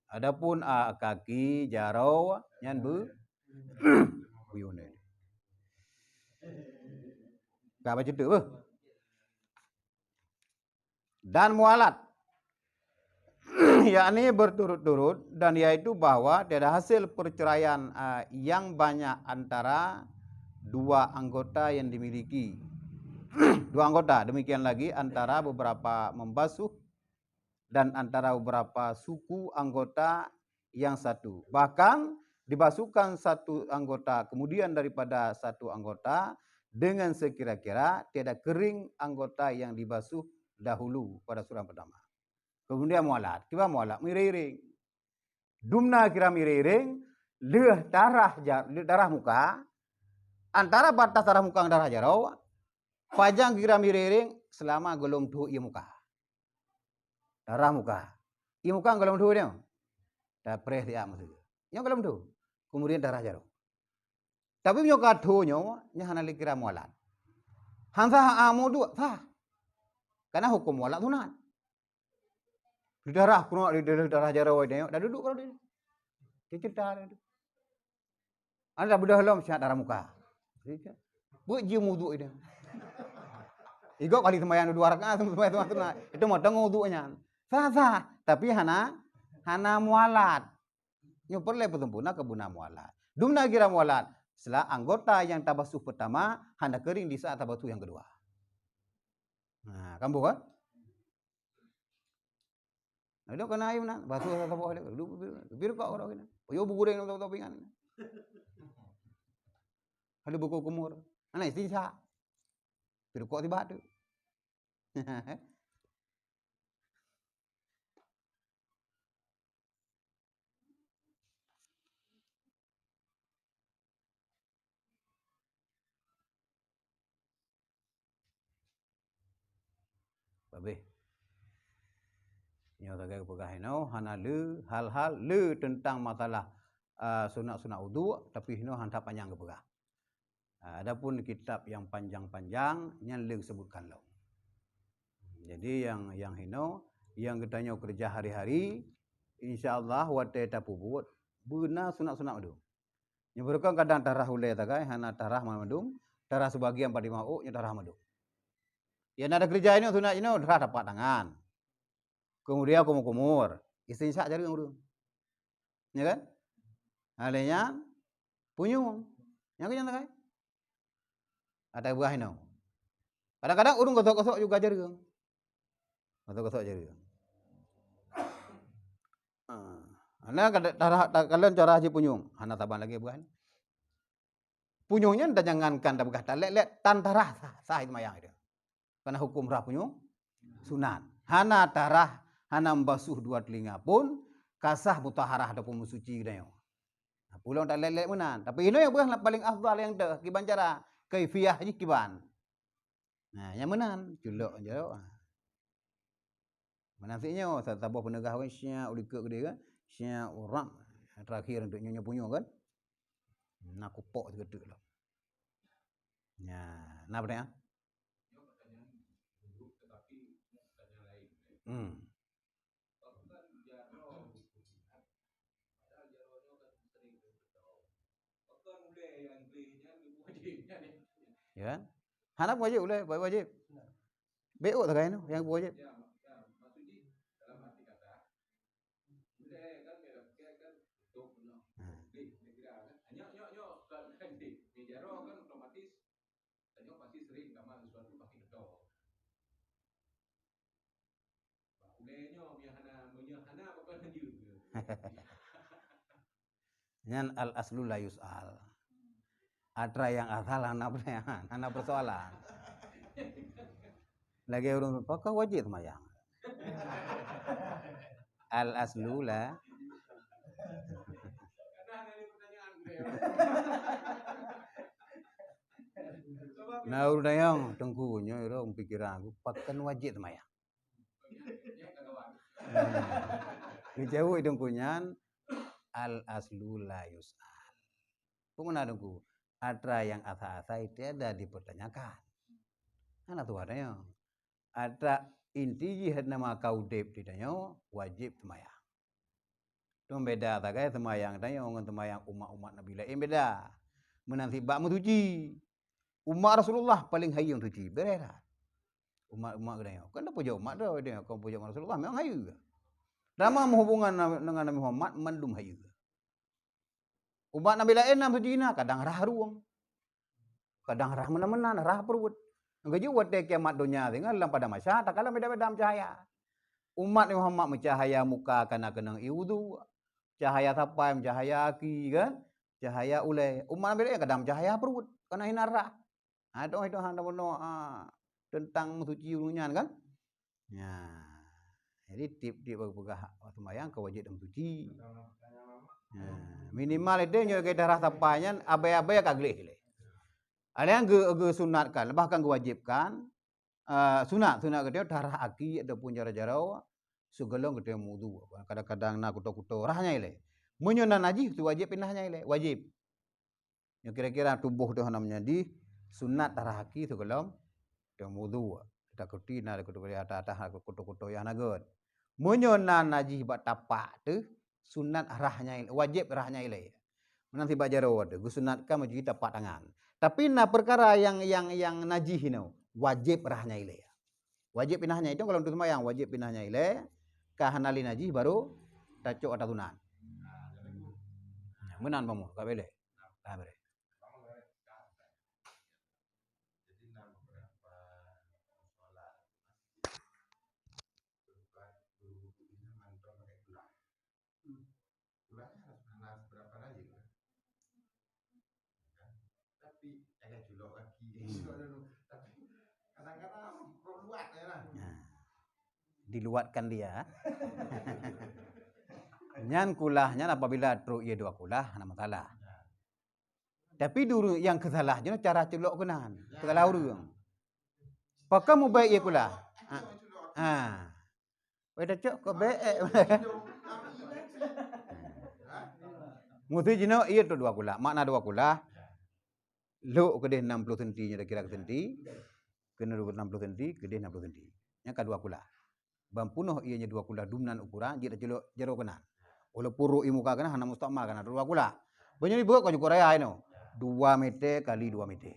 B: Adapun kaki jarau yang buyun ni. Kau baca tu dan mualat. Yakni berturut-turut dan yaitu bahwa tiada hasil perceraian yang banyak antara dua anggota yang dimiliki. Dua anggota, demikian lagi antara beberapa membasuh dan antara beberapa suku anggota yang satu. Bahkan dibasuhkan satu anggota, kemudian daripada satu anggota dengan sekira-kira tiada kering anggota yang dibasuh dahulu pada surah pertama. Kemudian mualat, kiba mualat miring. Dumna kira miring, leh darah muka, antara batas darah muka dan darah jarau, pajang kira miring selama golong tu ia muka. Darah muka. Ia muka golong tu dia. Dah pres dia maksudnya. Yang golong tu. Kemudian darah jarau. Tapi nyoka tu nyo, nya hana kira mualat. Hansa amu dua, sah. Karena hukum mualat sunat. Di darah kuno di darah jarau dia, dah duduk kalau dia. Cerita dia. Anda budak halam sihat darah muka. Buat je wudu dia. Igo kali sembahyang 2 rakaat sembahyang itu modang wudunya. Sah. Tapi hana mualat. Nyo perle petempuna kebuna mualat. Dumna kira mualat. Setelah anggota yang tabasuh pertama hana kering di saat tabasuh yang kedua. Nah, kambuh kan? Ada kena air nak basuh tabuh dia. Biru kau orang ini. Yo bugureng nak tahu pingan. Ada buku kumur. Ana istinsa. Biru kau tiba tu. Babe. Nyo tagai pegah ino hana le hal-hal le tentang masalah sunat-sunat wudu tapi ino hanta panjang ke pegah. Adapun kitab yang panjang-panjang yang le sebutkan lo. Jadi yang hino yang kita nyo kerja hari-hari insyaallah wate tapu buat benar sunat-sunat wudu. Nyo berkang kadang tarah ule tagai hana tarah madum, tarah sebagian pada mau nyo tarah madum. Ya ada kerja ini sunat ini udah dapat tangan. Kemudian kumur, istinsa jari urang. Ya kan? Alenya punyung. Yang kenyan tak kai? Ada buah ini. Kadang-kadang urung gosok-gosok juga jari. Gosok-gosok jari. Ana kalian cara haji punyung, hana taban lagi buah ini. Punyungnya ndak jangankan dah begah lek tan tarah sah itu mayang itu. Karena hukum rah punyung sunat. Hana tarah, hana membasuh 2 telinga pun kasah mutaharah ataupun mensuci dia. Nah, pulang tak lelek menan. Tapi ini yang bukan paling afdal yang dah kiban cara kaifiyah je kiban. Nah, yang menan julok je. Menasinya tabuh penegah kan syak ulika gede kan. Syak uram terakhir untuk nyonya punyung kan. Nak kupok segede lah. Nah, nak apa ya kan? Hanap wajib boleh, wajib. BO tak kan yang wajib. Yang al aslu la yus'al. Atra yang asal hana persoalan. Lagi urung apakah wajib semayang? Al aslu la. Nah udah yang tengkunya itu pikiran aku pakan wajib semayang. Dijauh tengkunyan al aslu la yus'al. Pemana dengku? Atra yang asa-asa itu ada dipertanyakan. Mana tu adanya? Ada inti jihad nama kau dep ditanya wajib semayang. Itu beda tak kaya semayang tanya orang semayang umat Nabi lain beda. Menanti bak mentuji. Umat Rasulullah paling hayung tuji. Berat. Umat katanya. Kan dah puja umat dah dia. Kau puja Rasulullah memang hayu. Dalam hubungan dengan Nabi Muhammad mendum hayu. Umat Nabi lain nam sujina kadang rah ruang. Kadang rah menan-menan, rah perut. Ngaji wate kiamat dunia dengan dalam pada masa tak kala beda-beda cahaya. Umat Muhammad mencahaya muka kana kenang iwudu. cahaya tapai, cahaya aki kan, cahaya ulai. Umat beda kadang cahaya perut, kena hinara. Itu handa bono tentang suci urunyan kan. Ya. Jadi tip-tip begah sembahyang kewajib dan suci. Minimal itu nyo ke darah tapainya abai-abai ka gleh. Ada yang ge sunatkan, bahkan gewajibkan sunat gede darah aki ataupun jara-jarau sugelong gede wudu. Kadang-kadang nak kuto-kuto rahnya ile. Munyo nan najis tu wajib pinahnya ile, wajib. Yang kira-kira tubuh tu namanya di sunat darah aki sugelong gede wudu. Kita kutina kuto atas kuto-kuto yang nagot. Munyo nan najis bat tapak tu sunat rahnya ile, wajib rahnya ile. Nanti bak jarau tu sunatkan macam kita tapak tangan. Tapi na perkara yang najis ini wajib rahnya ile. Wajib pinahnya itu kalau untuk sembahyang wajib pinahnya ile. Kahanali najis baru tacuk atau tunan. Menan pamu, ka bele. Ka bele. Diluatkan dia. Nyan kulahnya apabila truk ia dua kulah nama salah. Tapi dulu yang kesalahnya cara celok kenan. Kesalah urang. Pakai mu baik ia kulah. Weda cok ko baik. Mutu jino ia tu dua kulah. Makna dua kulah. Lu kedeh 60 cm nya kira senti. Kena 60 cm, kedeh 60 cm. Yang kedua kulah. Bampunuh ianya dua kulah dumnan ukuran jira celok jero kenan. Walaupun puru imuka kena hana mustamal kena dua kulah. Banyak ni buat kau Korea ino. 2 meter kali 2 meter.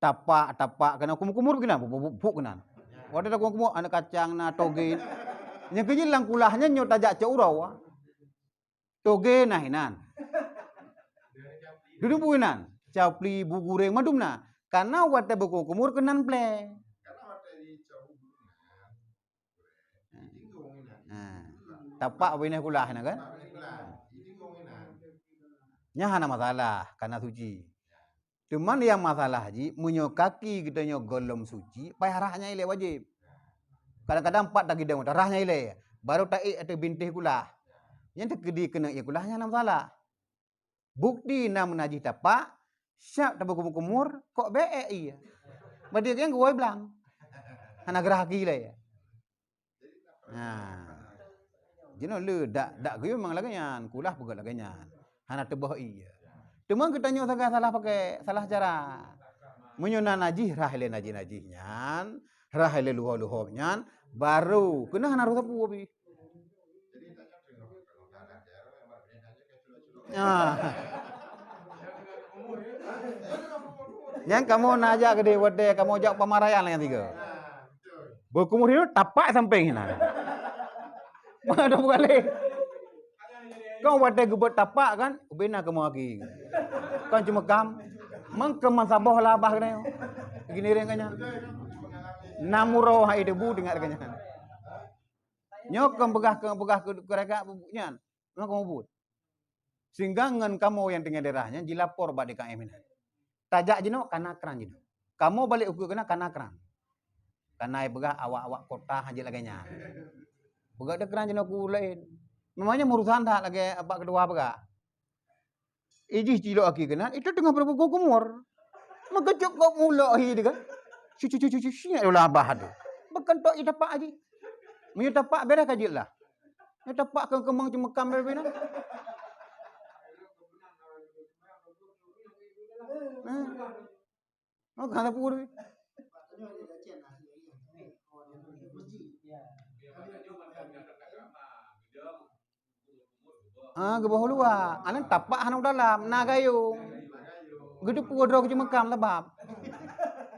B: Tapak kena kumur kena buk kena. Wadah dak kumur anak kacang na toge. Yang kejilang kulahnya nyo tajak cak urau. Toge nah hinan. Duduk buinan. Capli bugureng madumna. Karena wadah buku kumur kenan ple. Tapak wineh kulah na kan? Nya hana masalah karena suci. Cuman yang masalah haji munyo kaki kita nyo golom suci, payah rahnya ile wajib. Kadang-kadang 4 tagi dang rahnya ile. Baru taik atau bintih kulah. Yang tekedi kena ia kulahnya hana masalah. Bukti na menajis tapak, syak tabu kumur kok beek iya. Berarti yang gua bilang. Hana gerah kaki ile. Nah. Jino le dak gue memang laganyan, kulah pegak laganyan. Hana tebah iya. Cuma kita nyo salah pakai salah cara. Munyo najis rahile najis-najisnyan, rahile luho-luhonyan, baru kena hana rusak pubi. Yang kamu najak gede wede kamu jak pamarayan yang tiga. Berkumur itu tapak sampai hina. Mana boleh. Kau wadah gebet tapak kan, bena kamu lagi. Kan cuma kam, mengkeman sabah labah kena. Gini renganya. Namuro hai debu dengar kanya. Nyok begah kereka bubunya. Memang kamu but. Sehingga ngan kamu yang tinggal daerahnya dilapor balik ke KM ini. Tajak jino kanakran jino. Kamu balik ukur kena kanakran. Karena begah awak-awak kota haji laganya. Begak ada keran jino ku lain. Memangnya urusan tak lagi apa kedua begak. Ijih cilok aki kena itu tengah berbuku kumur. Mengecuk kok mulak hi kan. Cucu ya labah tu. Bekentok ita pak aji. Munyo tapak beres kaji lah. Ya tapak ke kemang cuma kamera bina. Oh kata pur. Gebah luar. Anak tapak hanau dalam nagayung. Gede puadro cuma kam labab.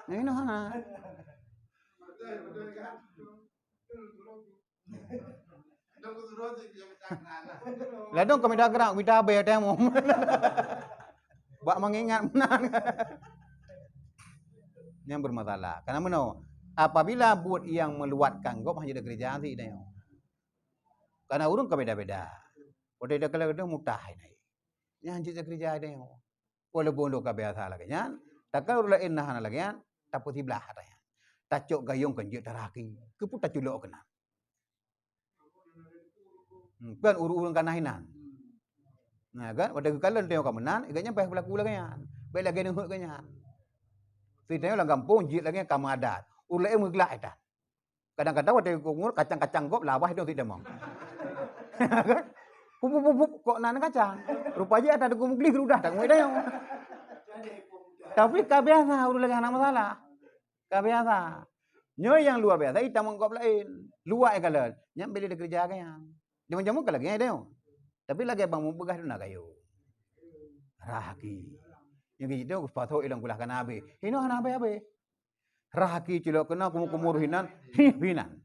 B: Ini hana. Ladong kami dah gerak, kita bayar temu. Bak mengingat menang. Yang bermasalah. Karena mana? Apabila buat yang meluatkan kau hanya ada kerjaan sih dah. Karena urung kau beda-beda. Ode dah kalau dah mutah ini. Yang jadi kerja ada yang. Walaupun do biasa lagi kan. Takkan ulah inah lagi kan. Tapi belah ada yang. Tacok gayung kan je taraki. Kepu taculok kena. Kan urung kanahinan. Nah kan pada kalau tengok kamenan, iganya baik berlaku lagi kan. Baik lagi nehut kan. Ceritanya orang kampung jit lagi kamu adat. Ulai mengelak itu. Kadang-kadang waktu kumur kacang-kacang kok lawah itu tidak mau. Pup kok nana kacang. Rupanya ada kumur geli udah tak mau itu. Tapi kabiasa udah lagi anak masalah. Kabiasa. Nyo yang luar biasa itu mengkop lain. Luar kalau yang beli kerja kan. Dia macam muka lagi ada. Tapi lagi bang mau begah tu nak kayu. Rahaki. Yang gitu sepatu ilang kulah kanabe. Ini kanabe abe. Rahaki cilok kena kumur hinan, hinan.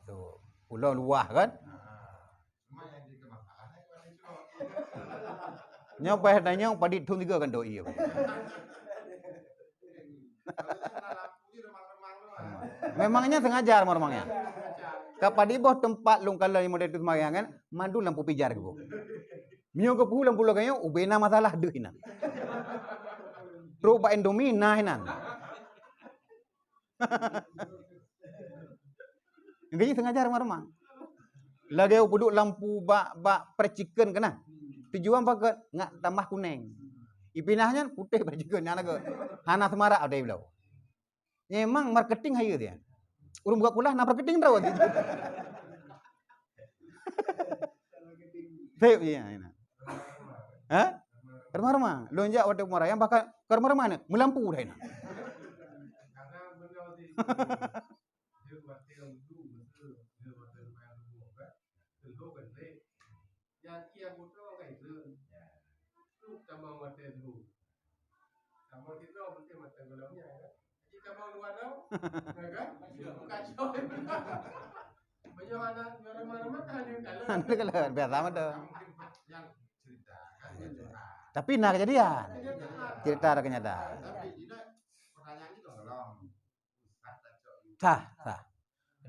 B: Tu pulau luah kan? Nyampai tanya padi thun tiga kan doi. Memangnya sengaja memangnya. Kapadi boh tempat lung kalau yang model tu semayang kan, mandu lampu pijar ke boh. Mio ke pulang pulau kayo, ubena masalah deh hinan. Terus Indomie nah hinan. Jadi sengaja remang-remang. Lagi puduk lampu bak percikan kena. Tujuan pakai ngak tambah kuning. Ipinahnya putih percikan yang naga. Hana semarak ada belau. Memang marketing hayu dia. Urung buka kulah na marketing tahu. Tep dia ina. Hah? Remang-remang. Lonjak waktu marayang bakal remang-remang melampu dah ina. Biasa mah tu. Tapi nak kejadian. Cerita ada kenyataan. Sah.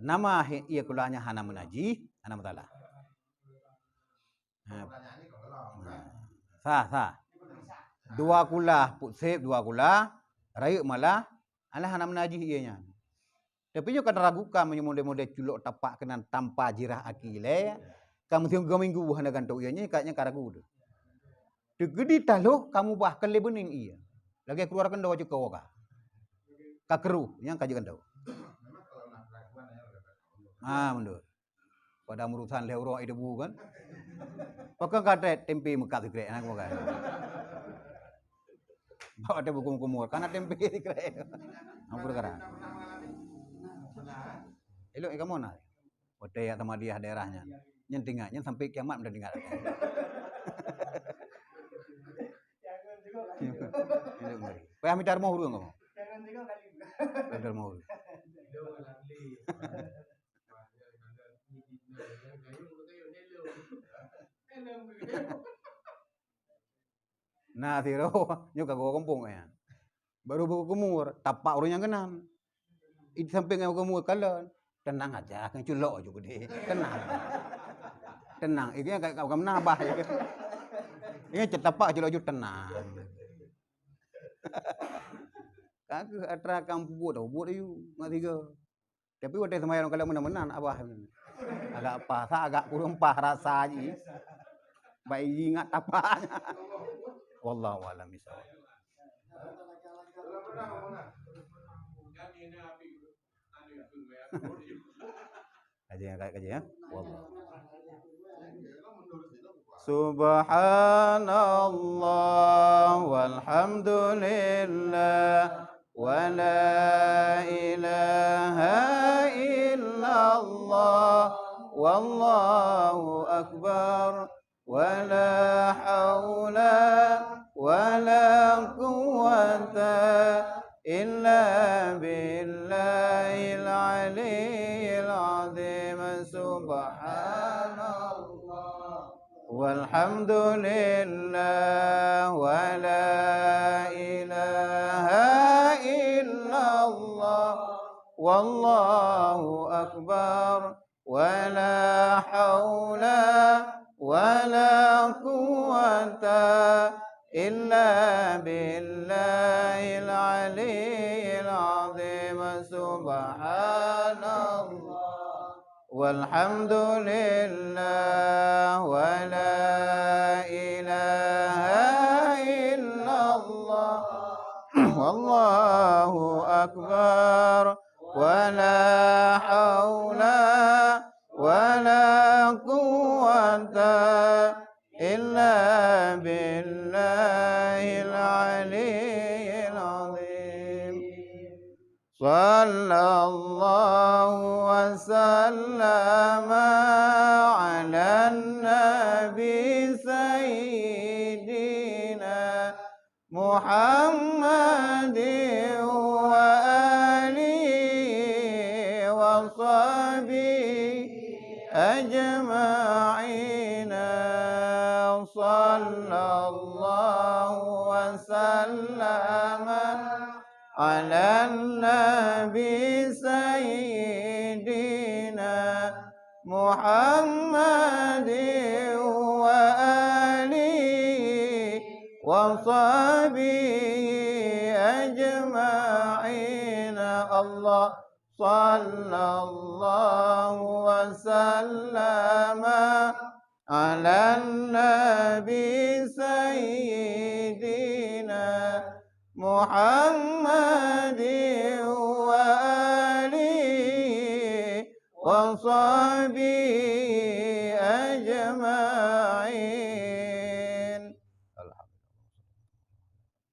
B: Nama ia kulanya Hana Menaji, Hana Matalah. Sah. Dua kulah putsep, dua kulah rayuk malah alah Hana Menaji ianya. Tapi juga kan ragukan menyemode-mode culok tapak kenan tanpa jirah akile. Kamu tengok minggu hana gantung ianya kayaknya karagu tu. Degedi taloh kamu bah kele bening iya. Lagi keluarkan dawa juga waka. Kakeru yang kajikan tahu. Mendur. Pada urusan leuro itu bukan. Pakai kata tempe mekat sekre anak muka. Bawa ada buku kumur karena tempe sekre. Ampun kerana. Elok kamu nak. Hotel yang sama dia daerahnya. Nyentingnya sampai kiamat sudah tinggal. Payah mitar mau huru kamu.
C: Jangan tengok kali.
B: Mitar mau huru. Nah, tiro nyo kagok kampung ya. Baru buku kumur, tapak orang yang kenal. Itu sampai ngau kumur kalan. Tenang aja, kan culok juga deh. Tenang. Ini kayak kau nabah ya. Ini cetapak culok juga tenang. Kagak atra kampung buat you, mak tiga. Tapi waktu semayang kalau menang-menang abah. Agak pas, agak kurang pas rasa aja. Baik ingat tapaknya. Wallahu a'lam bishawab. Kaji ya. Wallah. Subhanallah walhamdulillah wa la ilaha illallah wallahu akbar wa la hawla wa la quwwata illa billahil aliyyil azim. Subhanallah walhamdulillah wa la ilaha illallah والله أكبر ولا حول ولا قوة إلا بالله العلي العظيم سبحان الله والحمد لله ولا إله إلا الله والله أكبر ولا حول ولا قوة إلا بالله العلي العظيم صلى الله وسلم على النبي سيدنا محمد وآله وصحبه أجمعين صلى الله وسلم على النبي سيدنا محمد وآله وصحبه أجمعين الله صلى الله وسلم على النبي سيدنا محمد وآله وصحبه أجمعين